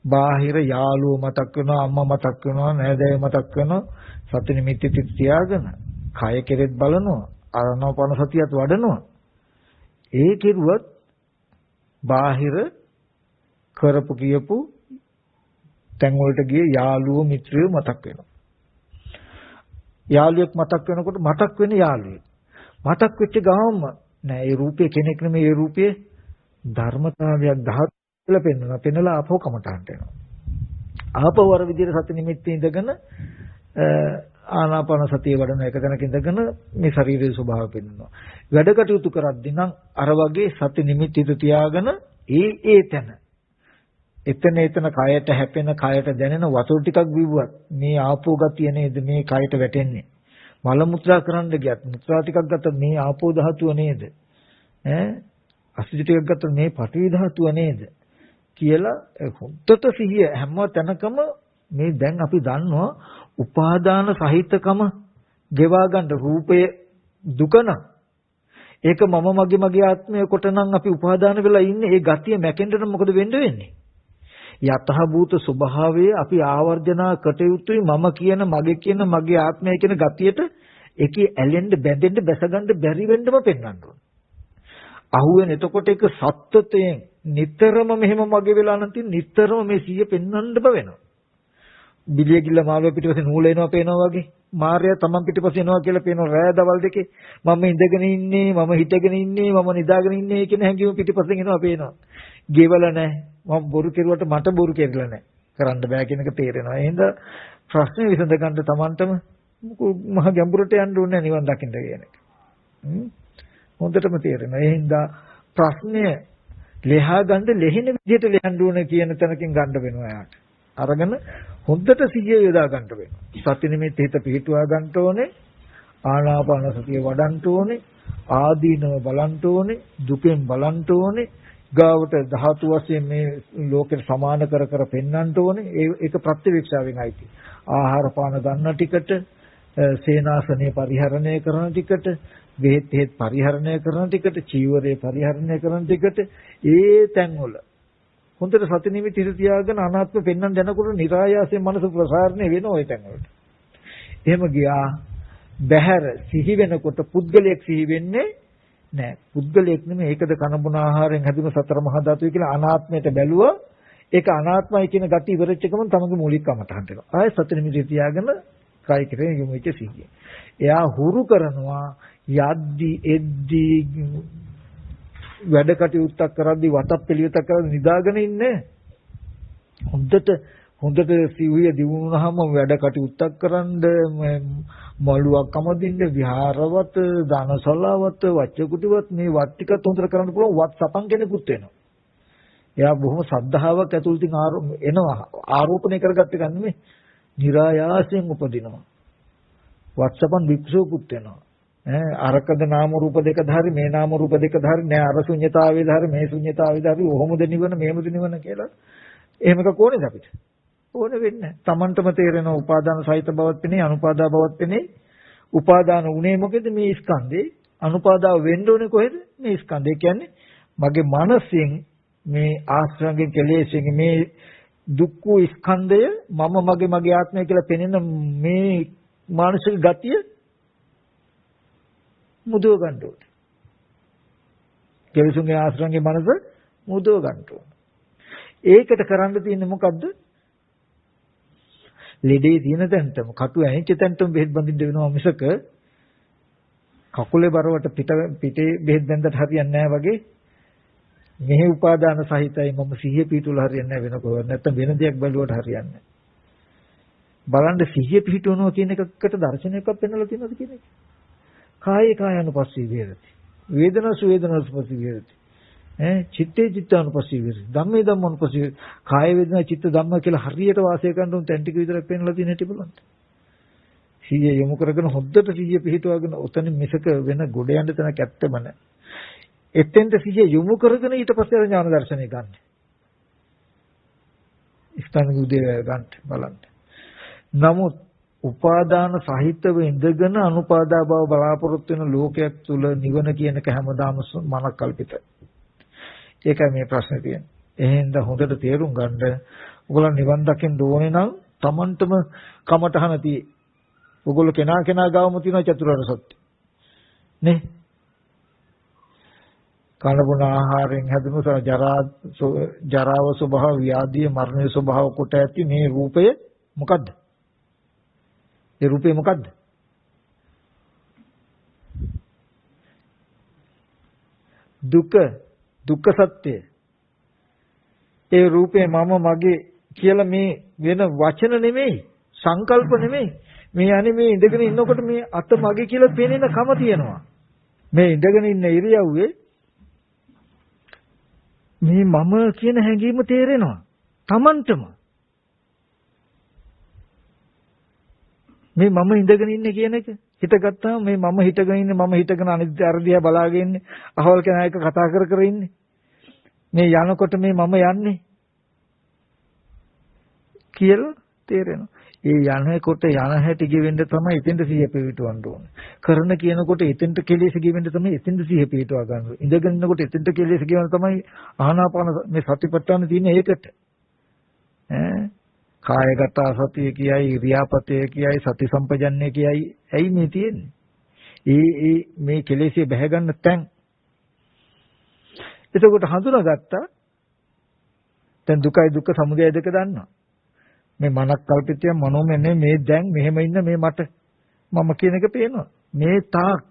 බාහිර යාළුවෝ මතක් වෙනවා, අම්මා මතක් වෙනවා, නෑදෑයෝ මතක් වෙනවා. සති නිමිත්තිත තියාගෙන කය කෙරෙත් බලනවා, ආනාපාන සතියත් වඩනවා. ඒ කෙරුවත් බාහිර කරපු කියපු තැන් වලට ගිය යාළුවෝ මිත්‍රයෝ මතක් වෙනවා. යාළුවෙක් මතක් වෙනකොට මතක් වෙන යාළුවෙක්. මතක් වෙච්ච ගාම නෑ ඒ රූපේ කෙනෙක් නෙමෙයි, ඒ රූපයේ ධර්මතාවයක් ධාතු කියලා පෙන්වනවා. පෙන්වලා ආපහු කමටහන්ට එනවා. ආපහු අර විදිහට සති නිමිත්තේ ඉඳගෙන ආනාපාන සතිය වඩන එක තැනක ඉඳගෙන මේ ශරීරයේ ස්වභාවය පෙන්වනවා. වැඩ කටයුතු කරද්දී නම් අර වගේ සති නිමිත්තිත තියාගෙන ඒ තැන එතන කයට හැපෙන, කයට දැනෙන වතුර ටිකක් බිව්වත් මේ ආපෝ ගතිය නේද මේ කයට වැටෙන්නේ. මල මුත්‍රා කරන්න ගියත් මුත්‍රා ටිකක් ගත්තත් මේ ආපෝ ධාතුව නේද? අසුචි ටිකක් ගත්තත් මේ පඨවි ධාතුව නේද? කියලා හොද්දට සිහිය හැම තැනකම මේ දැන් අපි දන්නවා උපාදාන සහිතකම ගෙවා ගන්න රූපයේ දුකන. ඒක මම මගේ ආත්මය කොට නම් අපි උපාදාන වෙලා ඉන්නේ. ඒ ගතිය මැකෙන්න නම් මොකද වෙන්නේ? යතහ භූත ස්වභාවයේ අපි ආවර්ජනා කටයුතුයි මම කියන මගේ කියන මගේ ආත්මය කියන ගතියට ඒකේ ඇලෙන්න බැඳෙන්න බැසගන්න බැරි වෙන්නම පෙන්වන්න ඕන. අහුවෙන එතකොට ඒක සත්‍යයෙන් නිතරම මෙහෙම මගේ වෙලා නම් තියෙන නිතරම මේ සිය පෙන්වන්න බවෙනවා. බිලිය ගිල්ල මාළුව පිටිපස්සේ නූල එනවා පේනවා වගේ මාර්යා තමන් පිටිපස්සේ එනවා කියලා පේනවා රෑ දවල් දෙකේ මම ඉඳගෙන ඉන්නේ මම හිටගෙන ඉන්නේ මම නිදාගෙන ඉන්නේ කියන හැඟීම පිටිපස්සෙන් එනවා පේනවා. ගෙවල නැහැ. මම බොරු කෙරුවට මට බොරු කෙරෙලා නැහැ. කරන්න බෑ කියන එක තේරෙනවා. එහෙනම් ප්‍රශ්නේ විසඳ ගන්න තමන්ටම මහ ගැඹුරට යන්න ඕනේ නිවන් දකින්න කියන එක. හොඳටම තේරෙනවා. එහෙනම් ප්‍රශ්නය ලෙහා ගන්න ලෙහෙන විදිහට ලියන්න ඕනේ කියන තැනකින් ගන්න වෙනවා යාට. අරගෙන හොඳට සිහිය යොදා ගන්න වෙනවා. සති නිමිත්ත හිත පිහිටුවා ගන්න ඕනේ. ආනාපාන සතිය වඩන්න ඕනේ. ආදීනව බලන්න ඕනේ. දුකෙන් බලන්න ඕනේ. ගාවට ධාතු වශයෙන් මේ ලෝකෙට සමාන කර පෙන්වන්න ඕනේ. ඒක ප්‍රත්‍යවේක්ෂාවෙන් අයිති. ආහාර පාන ගන්න ටිකට, සේනාසනේ පරිහරණය කරන ටිකට, බෙහෙත් පරිහරණය කරන ටිකට, චීවරේ පරිහරණය කරන ටිකට ඒ තැන්වල හොඳට සති නිමිති හිත තියාගෙන අනාත්ම පෙන්වන්න යනකොට નિરાයාසයෙන් මනස ප්‍රසාරණය වෙනවා ওই තැන්වලට. එහෙම ගියා බහැර සිහි වෙනකොට පුද්ගලයෙක් සිහි වෙන්නේ නෑ. පුද්ගලයෙක් නෙමෙයි ඒකද කනබුන ආහාරයෙන් හැදුණු සතර මහා ධාතුයි කියලා අනාත්මයට බැලුවා. ඒක අනාත්මයි කියන gati ඉවරෙච්ච ගමන් තමගේ මූලික කමටහන්ට එනවා. ආයෙ සති නිමිති තියාගෙන කයි කරේ යොමු වෙච්ච සිහිය. එයා හුරු කරනවා යද්දි එද්දි වැඩ කටයුත්තක් කරද්දී වතක් පිළිවෙතක් කරද්දී නිදාගෙන ඉන්නේ. හොඳට සිහිය දිනුනහම වැඩ කටයුත්තක් කරන්ද මළුවක් අමදින්න විහාරවත් ධනසලාවත් වච්චකුටිවත් මේ වත් ටිකත් හොඳට කරන්න පුළුවන් වත් සපන් කෙනෙකුත් වෙනවා. එයා බොහොම සද්ධාාවක් ඇතුළතින් එනවා ආරෝපණය කරගත්ත එක නෙමෙයි. નિરાයාසයෙන් උපදිනවා. වත් සපන් වික්ෂෝකුත් වෙනවා. අරකද නාම රූප දෙක ධාරි මේ නාම රූප දෙක ධාරි නෑ අර ශුන්්‍යතාවයේ ධාරි මේ ශුන්්‍යතාවයේ ධාරි ඔහොමද නිවන මෙහෙමද නිවන කියලා එහෙම එකක් ඕනේද අපිට ඕන වෙන්නේ තමන්ටම තේරෙන උපාදාන සහිත බවත් පෙනේ අනුපාදා බවත් පෙනේ උපාදාන උනේ මොකද මේ ස්කන්ධේ අනුපාදාව වෙන්න ඕනේ කොහෙද මේ ස්කන්ධේ කියන්නේ මගේ මනසෙන් මේ ආශ්‍රයෙන් කෙලෙසෙන් මේ දුක්ඛ ස්කන්ධය මම මගේ ආත්මය කියලා පෙනෙන මේ මානසික ගතිය මුදව ගන්න ඕනේ. කෙලෙසුන්ගේ ආශ්‍රයන්ගේ මනස මුදව ගන්න ඕනේ. ඒකට කරන්න තියෙන්නේ මොකද්ද? ලෙඩේ තියෙන තැනටම, කටු ඇනිච්ච තැනටම බෙහෙත් බඳින්න වෙනවා මිසක කකුලේ බරවට පිටේ බෙහෙත් බඳද්දට හරියන්නේ නැහැ වගේ මෙහි උපාදාන සහිතයි මම සිහිය පිටුල හරියන්නේ නැහැ වෙන කොහෙවත් නැත්තම් වෙන දෙයක් බැලුවට හරියන්නේ නැහැ. බලන්න සිහිය පිටුවනවා කියන එකකට දර්ශනයක් පෙන්නලා තියෙනවද කියන එක? කායේ කායानुපස්සී විහෙරති. වේදනාසු වේදනාසුපස්සී විහෙරති. චිත්තේ චිත්තානුපස්සී විහෙරති. ධම්මේ ධම්මානුපස්සී. කාය වේදනා චිත්ත ධම්ම කියලා හරියට වාසය කරන උන් තැන් ටික විතරක් පෙන්නලා තියෙන හැටි බලන්න. සිහිය යොමු කරගෙන හොද්දට සිහිය පිහිටවගෙන උතන මිසක වෙන ගොඩ යන්න තැනක් ඇත්තම නැහැ. එතෙන්ට සිහිය යොමු කරගෙන ඊට පස්සේ අර ඥාන දර්ශනය ගන්න. ස්ථානික උදේ ගන්න බලන්න. නමුත් උපාදාන සහිතව ඉඳගෙන අනුපාදා බව බලාපොරොත්තු වෙන ලෝකයක් තුල නිවන කියන එක හැමදාම මනක් කල්පිතයි. ඒකයි මේ ප්‍රශ්නේ තියෙන්නේ. එහෙනම් හොඳට තේරුම් ගන්න. ඔයගොල්ලෝ නිවන් දකින්න ඕනේ නම් Tamanටම කමටහන tie. ඔයගොල්ලෝ කෙනා ගාවම තියෙන චතුරාර්ය සත්‍ය. නේ? කනබුන ආහාරයෙන් හැදුණු ජරාව ස්වභාව, ව්‍යාධිය, මරණය ස්වභාව කොට ඇති මේ රූපය මොකද්ද? ඒ රූපේ මොකද්ද? දුක්ඛ සත්‍ය. ඒ රූපේ මම මගේ කියලා මේ වෙන වචන නෙමෙයි, සංකල්ප නෙමෙයි. මේ අනේ මේ ඉඳගෙන ඉන්නකොට මේ අත මගේ කියලා පේනෙන කම තියෙනවා. මේ ඉඳගෙන ඉන්න ඉරියව්වේ මේ මම කියන හැඟීම තේරෙනවා. Tamanටම. මේ මම ඉඳගෙන ඉන්නේ කියන එක හිතගත්තාම මේ මම හිටගෙන ඉන්නේ, මම හිටගෙන අනිත් අරදියා බලාගෙන ඉන්නේ, අහවල් කෙනා එක්ක කතා කර ඉන්නේ. මේ යනකොට මේ මම යන්නේ කියලා තේරෙනවා. ඒ යනකොට යන හැටි ගෙවෙන්න තමයි එතෙන්ට සිහිය පිටවන්න ඕනේ. කරන කියනකොට එතෙන්ට කෙලෙස් ගෙවෙන්න තමයි එතෙන්ට සිහිය පිටව ගන්න ඕනේ. ඉඳගෙන ඉන්නකොට එතෙන්ට කෙලෙස් ගෙවන්න තමයි ආනාපාන මේ සතිපට්ඨාන තියෙන්නේ ඒකට. කායගත සතිය කියයි, ඉරියාපතේ කියයි, සති සම්පජන්ණය කියයි. ඇයි මේ තියෙන්නේ? ඒ මේ කෙලෙස්ය බැහැ ගන්න තැන්. එතකොට හඳුනාගත්තා. දැන් දුකයි දුක්ඛ සමුදය දෙක දන්නවා. මේ මනක් කල්පිතය මනෝමය මේ දැන් මෙහෙම ඉන්න මේ මට මම කියන එක පේනවා. මේ තාක්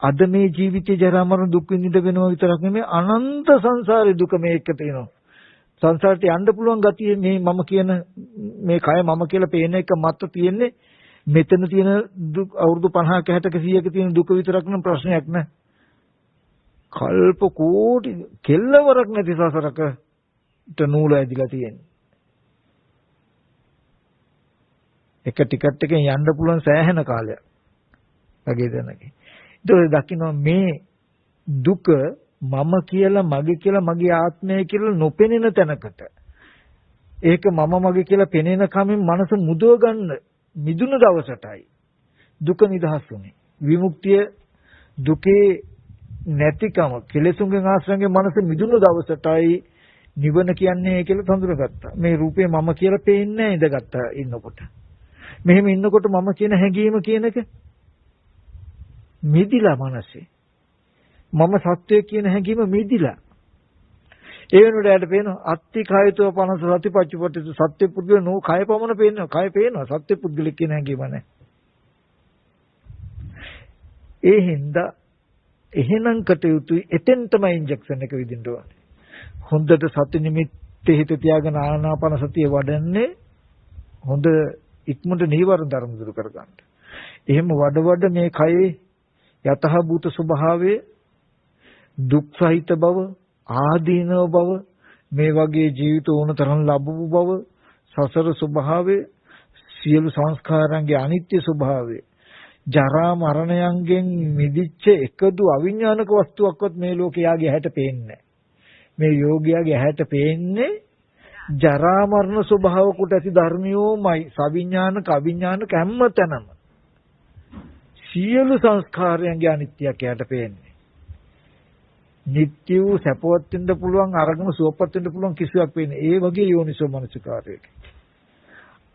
අද මේ ජීවිතේ ජරා මරණ දුක් විඳින්න වෙනවා විතරක් නෙමෙයි අනන්ත සංසාරේ දුක මේක තියෙනවා. සංසාරට යන්න පුළුවන් ගතිය මේ මම කියන මේ කය මම කියලා පේන එක මත තියෙන්නේ මෙතන තියෙන දුක් අවුරුදු 50ක 60ක 100ක තියෙන දුක විතරක් නම් ප්‍රශ්නයක් නෑ. කල්ප කෝටි කෙල්ලවරක් නැති සසරකට නූල ඇදිලා තියෙන්නේ. එක ටිකට් එකෙන් යන්න පුළුවන් සෑහෙන කාලයක්. වගේ දැනගන්න. ඒක දකින්න මේ දුක මම කියලා මගේ කියලා මගේ ආත්මය කියලා නොපෙනෙන තැනකට ඒක මම මගේ කියලා පෙනෙන කමින් මනස මුදව ගන්න මිදුණු දවසටයි දුක නිදහස් වුනේ. විමුක්තිය දුකේ නැතිකම කෙලෙසුන්ගෙන් ආශ්‍රයෙන් මනස මිදුණු දවසටයි නිවන කියන්නේ කියලා හඳුනගත්තා. මේ රූපේ මම කියලා පේන්නේ ඉඳගත්තා ඉන්නකොට. මෙහෙම ඉන්නකොට මම කියන හැඟීම කියන එක මිදිලා මනසේ. මම සත්‍යය කියන හැඟීම මිදිලා. ඒ වෙනුවට යාට පේනවා අත්ති කායතෝ 50 සතිපත්තිපත්ති සත්‍ය පුද්ගල නෝ කය පමණ පේනවා. කය පේනවා සත්‍ය පුද්ගලික කියන හැඟීම නැහැ. ඒ හින්දා එහෙනම් කටයුතුයි එතෙන්ටමයි ඉන්ජෙක්ෂන් එක විදින්න ඕනේ. හොඳට සති නිමිත්තේ හිත තියාගෙන ආනාපාන සතිය වඩන්නේ හොඳ ඉක්මනට නීවරණ ධර්ම දුරු කර ගන්න. එහෙම වඩ මේ කයේ යතහ භූත ස්වභාවයේ දුක් සහිත බව, ආදීනව බව, මේ වගේ ජීවිත ඕන තරම් ලැබපු බව, සසර ස්වභාවය, සියලු සංස්කාරයන්ගේ අනිත්‍ය ස්වභාවය, ජරා මරණයන්ගෙන් මිදිච්ච එකදු අවිඥානික වස්තුවක්වත් මේ ලෝකේ යාගේ ඇහැට පේන්නේ නැහැ. මේ යෝගියාගේ ඇහැට පේන්නේ ජරා මරණ ස්වභාව කොට ඇති ධර්මියෝමයි. සවිඥානික අවිඥානික හැමතැනම සියලු සංස්කාරයන්ගේ අනිත්‍යයක් යාට පේන්නේ. නිත්‍ය වූ සැපවත් වෙන්න පුළුවන් අරගෙන සුවපත් වෙන්න පුළුවන් කිසිවක් වෙන්නේ. ඒ වගේ යෝනිසෝ මනසිකාරයක.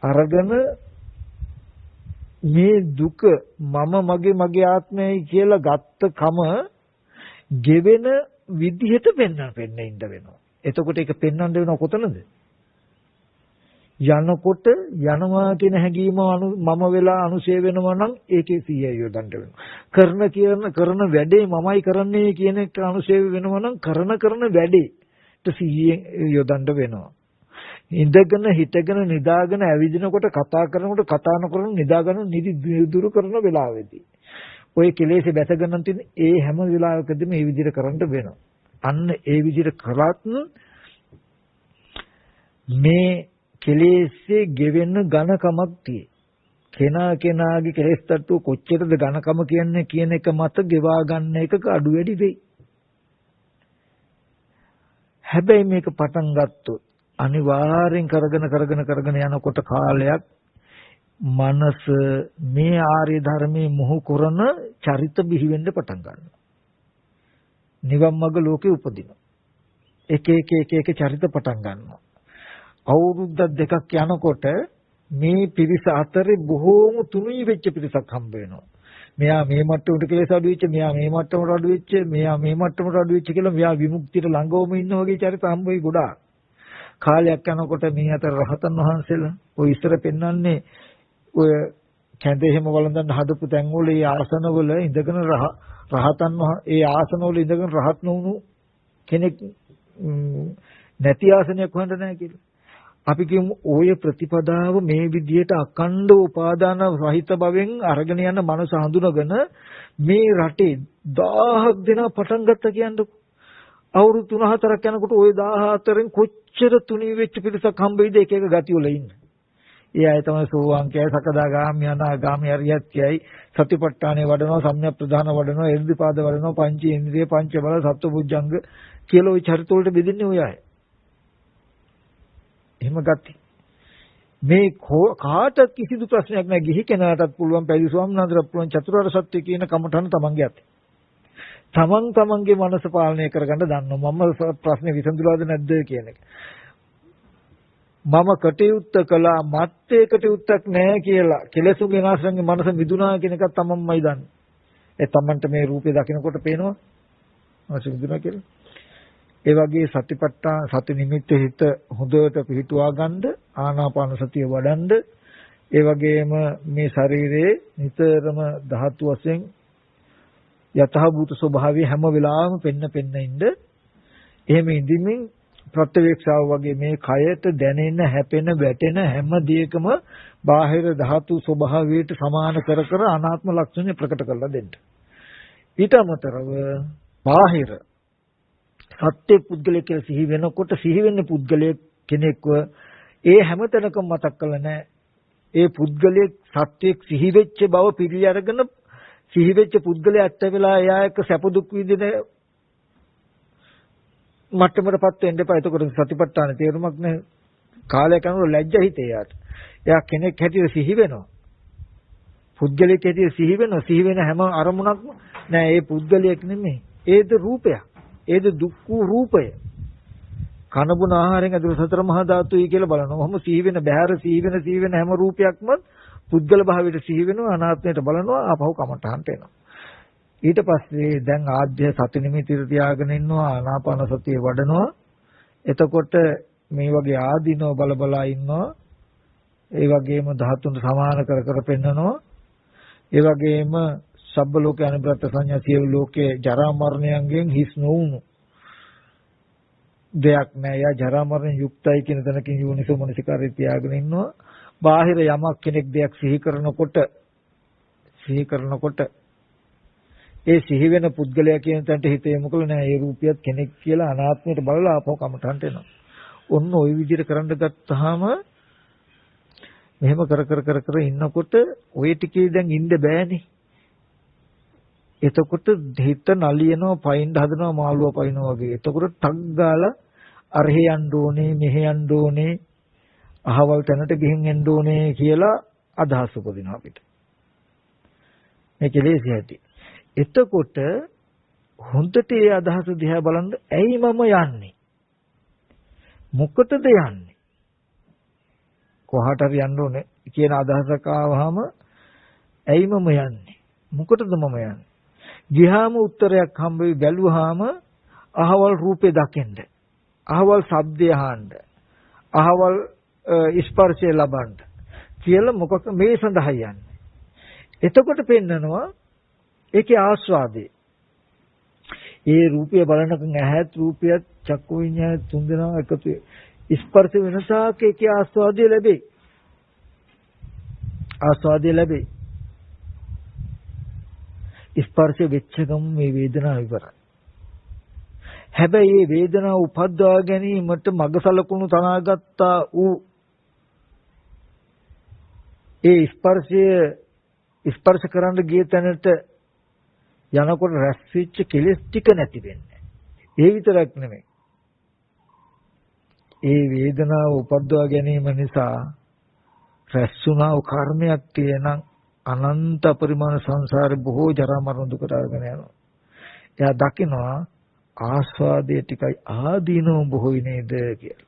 අරගෙන මේ දුක මම මගේ ආත්මයයි කියලා ගත්ත කම ගෙවෙන විදිහට පෙන්වන්න ඉන්න වෙනවා. එතකොට ඒක පෙන්වන්න වෙනව කොතනද? යනකොට යනවා කියන හැඟීම මම වෙලා අනුශය වෙනවා නම් ඒකේ 100 යොදන්න වෙනවා. කරන වැඩේ මමයි කරන්නේ කියන එක අනුශය වෙනවා නම් කරන වැඩේට 100 යොදන්න වෙනවා. ඉඳගෙන හිටගෙන නිදාගෙන ඇවිදිනකොට කතා කරනකොට කතා නොකරන නිදාගෙන නිදි දුරු කරන වෙලාවෙදී ඔය කෙලෙස් බැසගෙන තියෙන ඒ හැම වෙලාවකදීම මේ විදිහට කරන්න වෙනවා. අන්න ඒ විදිහට කරත් මේ කෙලෙස්සේ ගෙවෙන ඝනකමක් tie. කෙනාගේ කෙලෙස් තට්ටුව කොච්චරද ඝනකම කියන්නේ කියන එක මත ගෙවා ගන්න එකක අඩු වැඩි වෙයි. හැබැයි මේක පටන් ගත්තොත් අනිවාර්යෙන් කරගෙන යනකොට කාලයක් මනස මේ ආර්ය ධර්මයේ මොහු කරන චරිත බිහි වෙන්න පටන් ගන්නවා. නිවන් මඟ ලෝකේ උපදිනවා. එක එක චරිත පටන් ගන්නවා. අවුරුද්දක් දෙකක් යනකොට මේ පිරිස අතරේ බොහෝම තුනී වෙච්ච පිරිසක් හම්බ වෙනවා. මෙයා මේ මට්ටමට කෙලෙස් අඩු වෙච්ච, මෙයා මේ මට්ටමට අඩු වෙච්ච, මෙයා මේ මට්ටමට අඩු වෙච්ච කියලා මෙයා විමුක්තියට ළඟවම ඉන්න වගේ චරිත හම්බ වෙයි ගොඩාක්. කාලයක් යනකොට මේ අතර රහතන් වහන්සේලා ඔය ඉස්සර පෙන්වන්නේ ඔය කැඳේ හැම වළඳන් හදපු තැන්වල ඒ ආසනවල ඉඳගෙන රහතන් ඒ ආසනවල ඉඳගෙන රහත් නොවුණු කෙනෙක් නැති ආසනයක් හොයන්න නැහැ කියලා. අපි කියමු ඔය ප්‍රතිපදාව මේ විදිහට අකණ්ඩ උපාදාන රහිත භවෙන් අරගෙන යන මනස හඳුනගෙන මේ රටේ 1000ක් දෙනා පටන් ගත්තා කියන්නකො. අවුරුදු 3-4ක් යනකොට ওই 14න් කොච්චර තුනී වෙච්ච පිරිසක් හම්බෙයිද එක එක ගති වල ඉන්න. ඒ අය තමයි සෝවාන් කියයි, සකදාගාමි, අනාගාමි, අරියත් කියයි, සතිපට්ඨානෙ වඩනවා, සම්‍යක් ප්‍රධාන වඩනවා, එර්ධිපාද වඩනවා, පංච ඉන්ද්‍රිය, පංච බල, සත්වබුද්ධංග කියලා ওই චරිත වලට බෙදෙන්නේ ඔය අය. එහෙම ගති. මේ කාට කිසිදු ප්‍රශ්නයක් නැහැ. ගිහි කෙනාටත් පුළුවන්, පැවිදි ස්වාමීන් වහන්සේට පුළුවන් චතුරාර්ය සත්‍ය කියන කමඨහන තමන්ගේ අතේ. තමන්ගේ මනස පාලනය කරගන්න දන්නවා. මම ප්‍රශ්නේ විසඳුලාද නැද්ද කියන එක. මම කටයුත්ත කළා, මත්තේ කටයුත්තක් නැහැ කියලා කෙලෙසුගේ නාශනගේ මනස මිදුණා කියන එක තමන්මයි දන්නේ. ඒ තමන්ට මේ රූපේ දකිනකොට පේනවා මනස මිදුණා කියලා. ඒ වගේ සතිපට්ඨාන සති නිමිත්ත හිත හොඳට පිහිටුවා ගන්න, ආනාපාන සතිය වඩන්න. ඒ වගේම මේ ශරීරයේ නිතරම ධාතු වශයෙන් යතහභූත ස්වභාවය හැම වෙලාවෙම පෙන්න ඉන්න. එහෙම ඉඳිමින් ප්‍රත්‍යවේක්ෂාව වගේ මේ කයට දැනෙන, හැපෙන, වැටෙන හැම දෙයකම බාහිර ධාතු ස්වභාවයට සමාන කර කර අනාත්ම ලක්ෂණය ප්‍රකට කරලා දෙන්න. ඊට අමතරව බාහිර සත්‍ය පුද්ගලයෙක් කියලා සිහි වෙනකොට සිහි වෙන්නේ පුද්ගලයෙක් කෙනෙක්ව ඒ හැමතැනකම මතක් කරලා නැහැ. ඒ පුද්ගලයෙක් සත්‍යයක් සිහි වෙච්ච බව පිළි අරගෙන සිහි වෙච්ච පුද්ගලයා ඇත්ත වෙලා එයා එක්ක සැප දුක් විඳින මට්ටමකටපත් වෙන්න එපා. එතකොට සතිපට්ඨාන තේරුමක් නැහැ. කාලයක් යනකොට ලැජ්ජ හිතේ යාට. එයා කෙනෙක් හැටියට සිහි වෙනවා. පුද්ගලයෙක් හැටියට සිහි වෙනවා. සිහි වෙන හැම අරමුණක්ම නෑ ඒ පුද්ගලයෙක් නෙමෙයි. ඒද රූපයක්. ඒද දුක් වූ රූපය. කනබුන ආහාරයෙන් ඇතුළු සතර මහා ධාතුයි කියලා බලනවා. ඔහොම සිහි වෙන බහැර සිහි වෙන හැම රූපයක්ම පුද්ගල භාවයට සිහි වෙනවා, අනාත්මයට බලනවා, ආපහු කමටහන්ට එනවා. ඊට පස්සේ දැන් ආද්‍ය සති නිමිතිර තියාගෙන ඉන්නවා, ආනාපාන සතිය වඩනවා. එතකොට මේ වගේ ආදීනව බලා ඉන්නවා. ඒ වගේම ධාතුන්ට සමාන කර කර පෙන්නනවා. ඒ වගේම සබ්බ ලෝක අනිබ්‍රත සංඥා සියලු ලෝකයේ ජරා මරණයෙන් හිස් නොවුණු දෙයක් නෑ. යා ජරා මරණ යුක්තයි කියන තැනකින් යෝනිසෝ මනසිකාරය තියාගෙන ඉන්නවා. බාහිර යමක් කෙනෙක් දෙයක් සිහි කරනකොට ඒ සිහි වෙන පුද්ගලයා කියන තැනට හිත යොමු කළ නෑ. ඒ රූපියත් කෙනෙක් කියලා අනාත්මයට බලලා ආපහු කමටහන්ට එනවා. ඔන්න ওই විදිහට කරන්න ගත්තාම මෙහෙම කර ඉන්නකොට ওই ටිකේ දැන් ඉන්න බෑනේ. එතකොට හිත නලියනවා, පයින් හදනවා, මාළුවා පයින්නවා වගේ. එතකොට ටක් ගාලා අරහෙ යන්න ඕනේ, මෙහෙ යන්න ඕනේ, අහවල් තැනට ගිහින් එන්න ඕනේ කියලා අදහස් උපදිනවා අපිට. මේ කෙලෙසි ඇති. එතකොට හොඳට ඒ අදහස දිහා බලන්න, ඇයි මම යන්නේ? මොකටද යන්නේ? කොහාට හරි යන්න ඕනේ කියන අදහසක් ආවහම ඇයි මම යන්නේ? මොකටද මම යන්නේ? ගියාම උත්තරයක් හම්බ වෙයි. බැලුවාම අහවල් රූපේ දකින්න, අහවල් ශබ්දය අහන්න, අහවල් ස්පර්ශය ලබන්න කියලා මොකක් මේ සඳහා යන්නේ. එතකොට පෙන්නනවා ඒකේ ආස්වාදේ. ඒ රූපය බලනකන් ඇහත් රූපයත් චක්කු විඤ්ඤාණ තුන්දෙනා එකතු ස්පර්ශ වෙනසක් ඒකේ ආස්වාදය ලැබේ. ස්පර්ශ වෙච්ච ගම මේ වේදනාව ඉවරයි. හැබැයි මේ වේදනාව උපද්දවා ගැනීමට මග සලකුණු තනාගත්තා වූ ඒ ස්පර්ශ කරන්න ගිය තැනට යනකොට රැස් වෙච්ච කෙලෙස් ටික නැති වෙන්නේ. ඒ විතරක් නෙමෙයි. ඒ වේදනාව උපද්දවා ගැනීම නිසා රැස්ුණා වූ කර්මයක් තියෙනම් අනන්ත පරිමාණ සංසාරේ බොහෝ ජරා මරණ දුකට අරගෙන යනවා. එයා දකිනවා ආස්වාදයේ ටිකයි ආදීනව බොහෝයි නේද කියලා.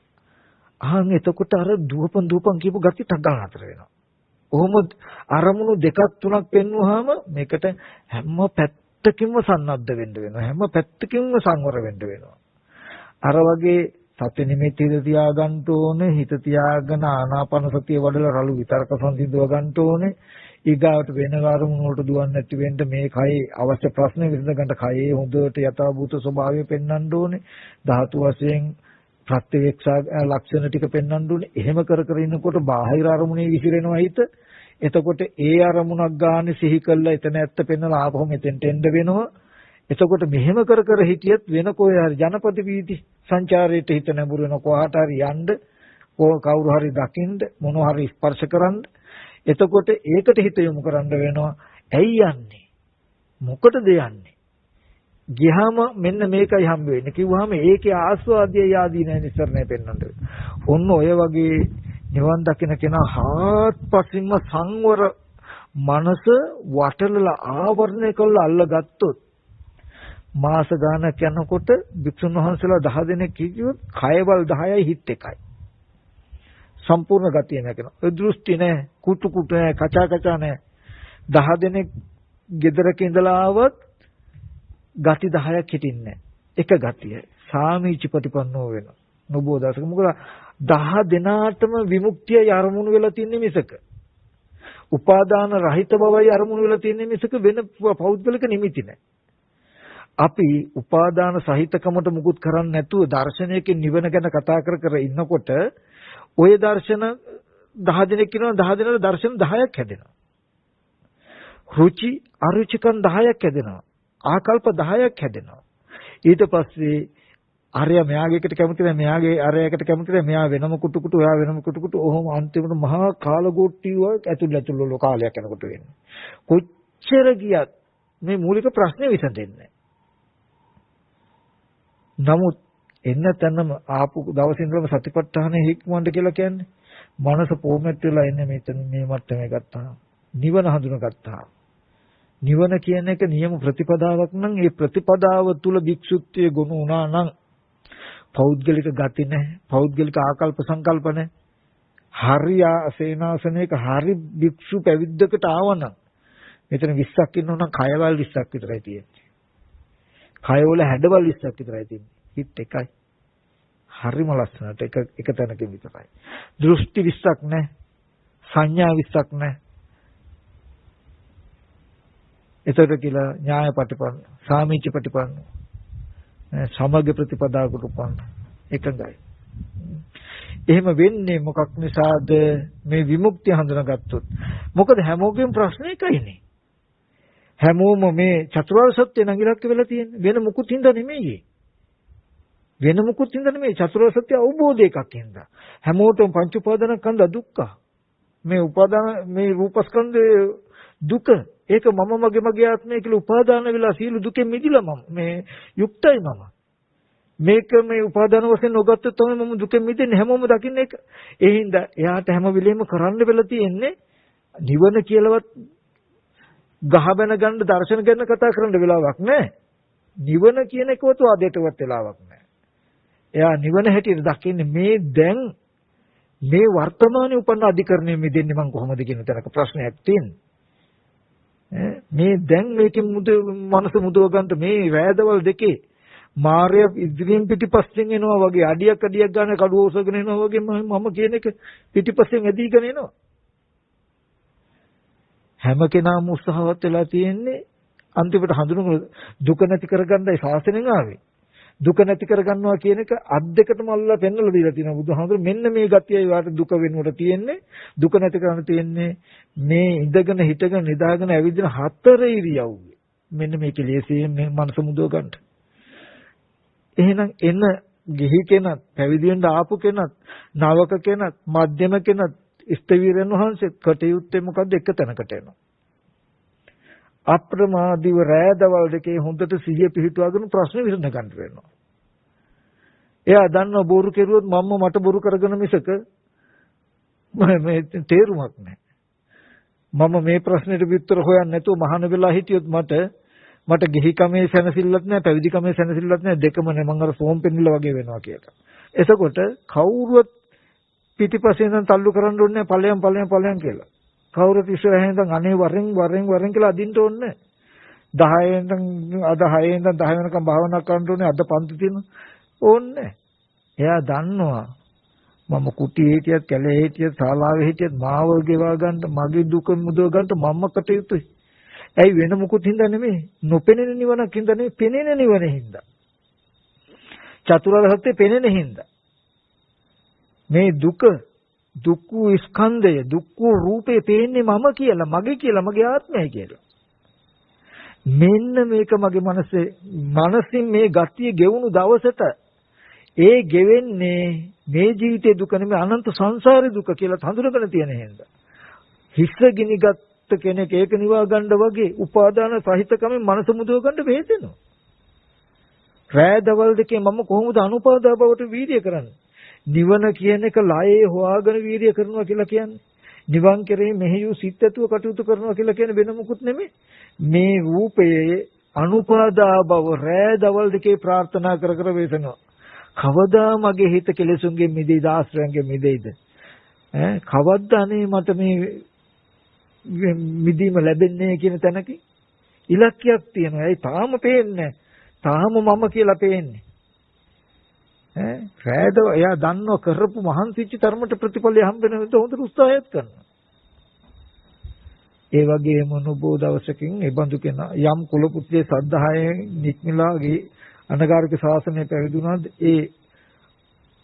අහන් එතකොට අර දුවපන් කියපු gati තග්ගා නතර වෙනවා. කොහොම අරමුණු දෙකක් තුනක් පෙන්වුවාම මේකට හැම පැත්තකින්ම සන්නද්ධ වෙන්න වෙනවා. හැම පැත්තකින්ම සංවර වෙන්න වෙනවා. අර වගේ සති නිමිති තියාගන්න ඕනේ, හිත තියාගෙන ආනාපාන සතිය වඩලා රළු විතරක සංසිඳව ගන්න ඕනේ. ඊගාවට වෙන අරමුණු වලට දුවන්නේ නැති වෙන්න මේ කයේ අවශ්‍ය ප්‍රශ්න විසඳ ගන්න කයේ හොඳට යථාභූත ස්වභාවය පෙන්වන්න ඕනේ. ධාතු වශයෙන් ප්‍රත්‍යක්ෂ ලක්ෂණ ටික පෙන්වන්න ඕනේ. එහෙම කර කර ඉන්නකොට බාහිර අරමුණේ විසිරෙනවා හිත. එතකොට ඒ අරමුණක් ගන්න සිහි කළා එතන ඇත්ත පෙන්වලා ආපහු මෙතෙන්ට එන්න වෙනවා. එතකොට මෙහෙම කර කර හිටියත් වෙන කොහේ හරි ජනපද වීදි සංචාරයට හිත නැඹුරු වෙන කොහාට හරි යන්න කවුරු හරි දකින්න මොනවා හරි ස්පර්ශ කරන්න. එතකොට ඒකට හිත යොමු කරන්න වෙනවා. ඇයි යන්නේ? මොකටද යන්නේ? ගියාම මෙන්න මේකයි හම්බ වෙන්නේ කිව්වහම ඒකේ ආස්වාදය යාදී නැහැ නිසරණය පෙන්වන්න. ඔන්න ඔය වගේ නිවන් දකින්න කෙනා හාත්පසින්ම සංවර මනස වටලලා ආවරණය කරලා අල්ලගත්තොත් මාස ගානක් යනකොට භික්ෂුන් වහන්සේලා 10 දෙනෙක් කිව්වොත් කයවල් 10යි හිත එකයි. සම්පූර්ණ ගතිය නැකනවා. ඒ දෘෂ්ටි නැහැ, කුටු කුටු නැහැ, කචා කචා නැහැ. 10 දෙනෙක් ගෙදරක ඉඳලා ආවත් ගති 10ක් හිටින්නේ එක ගතිය. සාමීච ප්‍රතිපන්නෝ වෙනවා. නොබෝ දවසක මොකද 10 දෙනාටම විමුක්තිය අරමුණු වෙලා තින්නේ මිසක. උපාදාන රහිත බවයි අරමුණු වෙලා තින්නේ මිසක වෙන පෞද්ගලික නිමිති නැහැ. අපි උපාදාන සහිතකමට මුකුත් කරන්නේ නැතුව දර්ශනයකින් නිවන ගැන කතා කර කර ඉන්නකොට ඔය දර්ශන 10 දෙනෙක් කියනවා 10 දෙනාට දර්ශන 10ක් හැදෙනවා. රුචි අරුචිකන් 10ක් හැදෙනවා. ආකල්ප 10ක් හැදෙනවා. ඊට පස්සේ ආර්ය මෙයාගේකට කැමති නැහැ, මෙයාගේ ආර්යයකට කැමති නැහැ, මෙයා වෙනම කුටු කුටු, එයා වෙනම කුටු කුටු, ඔහොම අන්තිමට මහා කාලගෝට්ටිය ඇතුළු කාලයක් යනකොට වෙන්නේ. කොච්චර ගියත් මේ මූලික ප්‍රශ්නේ විසඳෙන්නේ නැහැ. නමුත් එන්න තැනම ආපු දවසේ ඉඳලම සතිපට්ඨානෙ හික්මවන්න කියලා කියන්නේ මනස පොමෙට් වෙලා ඉන්නේ මෙතන මේ මට්ටමේ ගත්තා. නිවන හඳුනගත්තා. නිවන කියන එක නියම ප්‍රතිපදාවක් නම් ඒ ප්‍රතිපදාව තුල භික්ෂුත්වයේ ගුණ උනා නම් පෞද්ගලික ගති නැහැ, පෞද්ගලික ආකල්ප සංකල්ප නැහැ. හරි සේනාසනයක හරි භික්ෂු පැවිද්දකට ආවනම් මෙතන 20ක් ඉන්නවනම් කයවල් 20ක් විතරයි තියෙන්නේ. කයවල හැඩවල 20ක් විතරයි තියෙන්නේ. හිත එකයි. හරිම ලස්සනට එක තැනකින් විතරයි. දෘෂ්ටි 20ක් නැහැ. සංඥා 20ක් නැහැ. එතකොට කියලා ඥාය ප්‍රතිපන්න, සාමීච ප්‍රතිපන්න, සමග ප්‍රතිපදාවකට උපන්න එකඟයි. එහෙම වෙන්නේ මොකක් නිසාද? මේ විමුක්තිය හඳුනාගත්තොත්. මොකද හැමෝගෙම ප්‍රශ්නේ එකයිනේ. හැමෝම මේ චතුරාර්ය සත්‍ය නඟිලක්ක වෙලා තියෙන්නේ. වෙන මුකුත් හින්දා නෙමෙයි. වෙන මුකුත් හින්දා නෙමෙයි. චතුරාර්ය සත්‍ය අවබෝධ එකක් හින්දා. හැමෝටම පංච උපාදානස්කන්ධ දුක්ඛ. මේ උපාදාන මේ රූපස්කන්ධේ දුක. ඒක මම මගේ ආත්මය කියලා උපාදාන වෙලා සියලු දුකෙන් මිදිලා මම මේ යුක්තයි මම. මේක මේ උපාදාන වශයෙන් නොගත්තොත් තමයි මම දුකෙන් මිදෙන්නේ. හැමෝම දකින්න එක. ඒ හින්දා එයාට හැම වෙලෙම කරන්න වෙලා තියෙන්නේ නිවන කියලාවත් ගහබැන ගන්න දර්ශන ගැන කතා කරන්න වෙලාවක් නැහැ. නිවන කියන එකවත් වාදයටවත් වෙලාවක් නැහැ. එයා නිවන හැටියට දකින්නේ මේ දැන් මේ වර්තමානයේ උපන්න අධිකරණය මිදෙන්නේ මං කොහොමද කියන තැනක ප්‍රශ්නයක් තියෙනවා. මේ දැන් මේකෙන් මනස මුදව ගන්න මේ වෑදවල් දෙකේ මාර්ය ඉදිරියෙන් පිටිපස්සෙන් එනවා වගේ අඩියක් ගන්න කඩුව ඔසගෙන එනවා වගේ මම කියන එක පිටිපස්සෙන් ඇදීගෙන එනවා. හැම කෙනාම උත්සාහවත් වෙලා තියෙන්නේ අන්තිමට හඳුනන දුක නැති කරගන්නයි ශාසනයෙන් ආවේ. දුක නැති කරගන්නවා කියන එක අත් දෙකටම අල්ලලා පෙන්වලා දීලා තියෙනවා බුදුහාමුදුරු. මෙන්න මේ ගතියයි වාට දුක වෙනුවට තියෙන්නේ. දුක නැති කරන්න තියෙන්නේ මේ ඉඳගෙන හිටගෙන නිදාගෙන ඇවිදින 4 ඉරියව්වේ. මෙන්න මේක ලේසියෙන් මේ මනස මුදව ගන්න. එහෙනම් එන ගිහි කෙනත් පැවිදි වෙන්න ආපු කෙනත් නවක කෙනත් මධ්‍යම කෙනත් ඉස්තවීරයන් වහන්සේ කටයුත්තේ මොකද්ද? එක තැනකට එනවා. අප්‍රමාදීව රෑදවල් දෙකේ හොඳට සිහිය පිහිටුවාගෙන ප්‍රශ්න විසඳ ගන්න වෙනවා. එයා දන්නව බොරු කෙරුවොත් මට බොරු කරගෙන මිසක මේ තේරුමක් නැහැ. මම මේ ප්‍රශ්නෙට විතර හොයන්නේ නැතුව මහාන වෙලා හිටියොත් මට ගිහි කමේ සැනසෙල්ලක් නැහැ, පැවිදි කමේ සැනසෙල්ලක් නැහැ, දෙකම නැහැ. මං අර සෝම් පෙන්නිලා වගේ වෙනවා කියලා. එතකොට කවුරුවත් පිටිපස්සේ ඉඳන් තල්ලු කරන්න ඕනේ නැහැ ඵලයන් කියලා. කවුරුත් ඉස්සරහින් ඉඳන් අනේ වරෙන් කියලා අදින්න ඕනේ නැහැ. 10 ඉඳන් අද 6 ඉඳන් 10 වෙනකම් භාවනා කරන්න ඕනේ. අද පන්ති තියෙන ඕනේ. එයා දන්නවා මම කුටියේ හිටියත්, කැලේ හිටියත්, ශාලාවේ හිටියත් මාව ගෙවා ගන්න, මගේ දුක මුදව ගන්න මම කටයුතුයි. ඇයි වෙන මොකුත් හින්දා නෙමෙයි. නොපෙනෙන නිවනක් හින්දා නෙමෙයි, පෙනෙන නිවන හින්දා. චතුරාර්ය සත්‍ය පෙනෙන හින්දා. මේ දුක ස්කන්ධය, දුක් රූපේ පේන්නේ මම කියලා, මගේ කියලා, මගේ ආත්මයයි කියලා. මෙන්න මේක මගේ මනසින් මේ ගතිය ගෙවුණු දවසට ඒ ගෙවෙන්නේ මේ ජීවිතේ දුක නෙමෙයි අනන්ත සංසාරේ දුක කියලා හඳුනගෙන තියෙන හින්දා. හිස්ස ගිනිගත් කෙනෙක් ඒක නිවා ගන්න වගේ උපාදාන සහිතකමෙන් මනස මුදව ගන්න වේදෙනවා. රෑ දවල් දෙකේ මම කොහොමද අනුපාදා බවට වීර්ය කරන්නේ? නිවන කියන එක ලයේ හොයාගෙන වීර්ය කරනවා කියලා කියන්නේ. නිවන් කෙරෙහි මෙහෙයු සිත් ඇතුව කටයුතු කරනවා කියලා කියන්නේ වෙන මොකුත් නෙමෙයි. මේ රූපයේ අනුපාදා බව රෑ දවල් දෙකේ ප්‍රාර්ථනා කර කර වේසනවා. කවදා මගේ හිත කෙලෙසුන්ගෙන් මිදෙයිද, ආශ්‍රයන්ගෙන් මිදෙයිද? කවද්ද අනේ මට මේ මිදීම ලැබෙන්නේ කියන තැනක ඉලක්කයක් තියෙනවා. ඒ තාම පේන්නේ තාම මම කියලා පේන්නේ. රෑද එයා දන්නව කරපු මහන්සිච්ච තරමට ප්‍රතිඵලය හම්බ වෙන විදිහ හොඳට උත්සාහයත් කරනවා. ඒ වගේම නොබෝ දවසකින් ඒ බඳු කෙනා යම් කුල පුත්‍රයේ සද්ධායෙන් නික්මලාගේ අනගාരിക ශාසනය පැවිදුණාද ඒ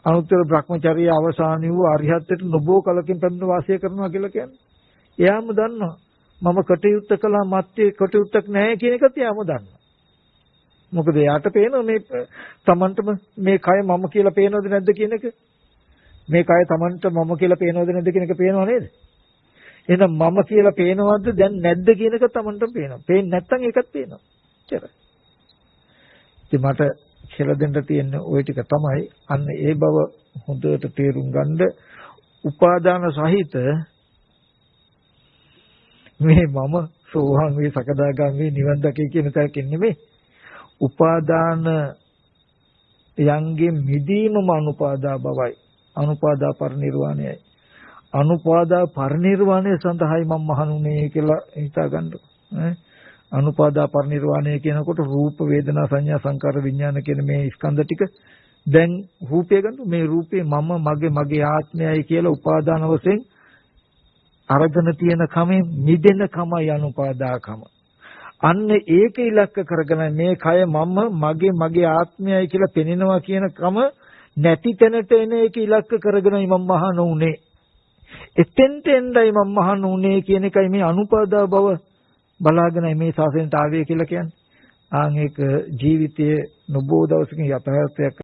අනුත්තර බ්‍රහ්මචර්යය අවසාන වූ අරිහත්ත්වයට නොබෝ කලකින් පැමිණ වාසය කරනවා කියලා කියන්නේ. එයාම දන්නවා මම කටයුත්ත කළා මත්තේ කටයුත්තක් නැහැ කියන එකත් එයාම දන්නවා. මොකද එයාට පේනවා මේ තමන්ටම මේ කය මම කියලා පේනවද නැද්ද කියන එක. මේ කය තමන්ට මම කියලා පේනවද නැද්ද කියන එක පේනව නේද? එහෙනම් මම කියලා පේනවද දැන් නැද්ද කියන එක තමන්ටම පේනවා. පේන්නේ නැත්නම් ඒකත් පේනවා. එච්චරයි. ඉතින් මට කියලා දෙන්න තියෙන ওই ටික තමයි අන්න ඒ බව හොඳට තේරුම් ගන්න උපාදාන සහිත මේ මම සෝහන් වේ සකදාගාමී නිවන් දකේ කියන තැනකින් නෙමෙයි උපාදාන යන්ගේ මිදීමම අනුපාදා බවයි අනුපාදා පරිනිර්වාණයයි අනුපාදා පරිනිර්වාණය සඳහායි මම මහණුනේ කියලා හිතා ගන්න අනුපාදා පරිනිර්වාණය කියනකොට රූප වේදනා සංඥා සංකාර විඥාන කියන මේ ස්කන්ධ ටික දැන් රූපය ගන්න මේ රූපේ මම මගේ ආත්මයයි කියලා උපාදාන වශයෙන් අරගෙන තියෙන කමෙන් මිදෙන කමයි අනුපාදා කම. අන්න ඒක ඉලක්ක කරගෙන මේ කය මම මගේ ආත්මයයි කියලා පෙනෙනවා කියන කම නැති තැනට එන ඒක ඉලක්ක කරගෙනයි මම මහාන උනේ. එතෙන්ට එන්නයි මම මහාන උනේ කියන එකයි මේ අනුපාදා බව බලාගෙනයි මේ ශාසනයට ආවේ කියලා කියන්නේ. ආන් ඒක ජීවිතයේ නොබෝ දවසකින් යථාර්ථයක්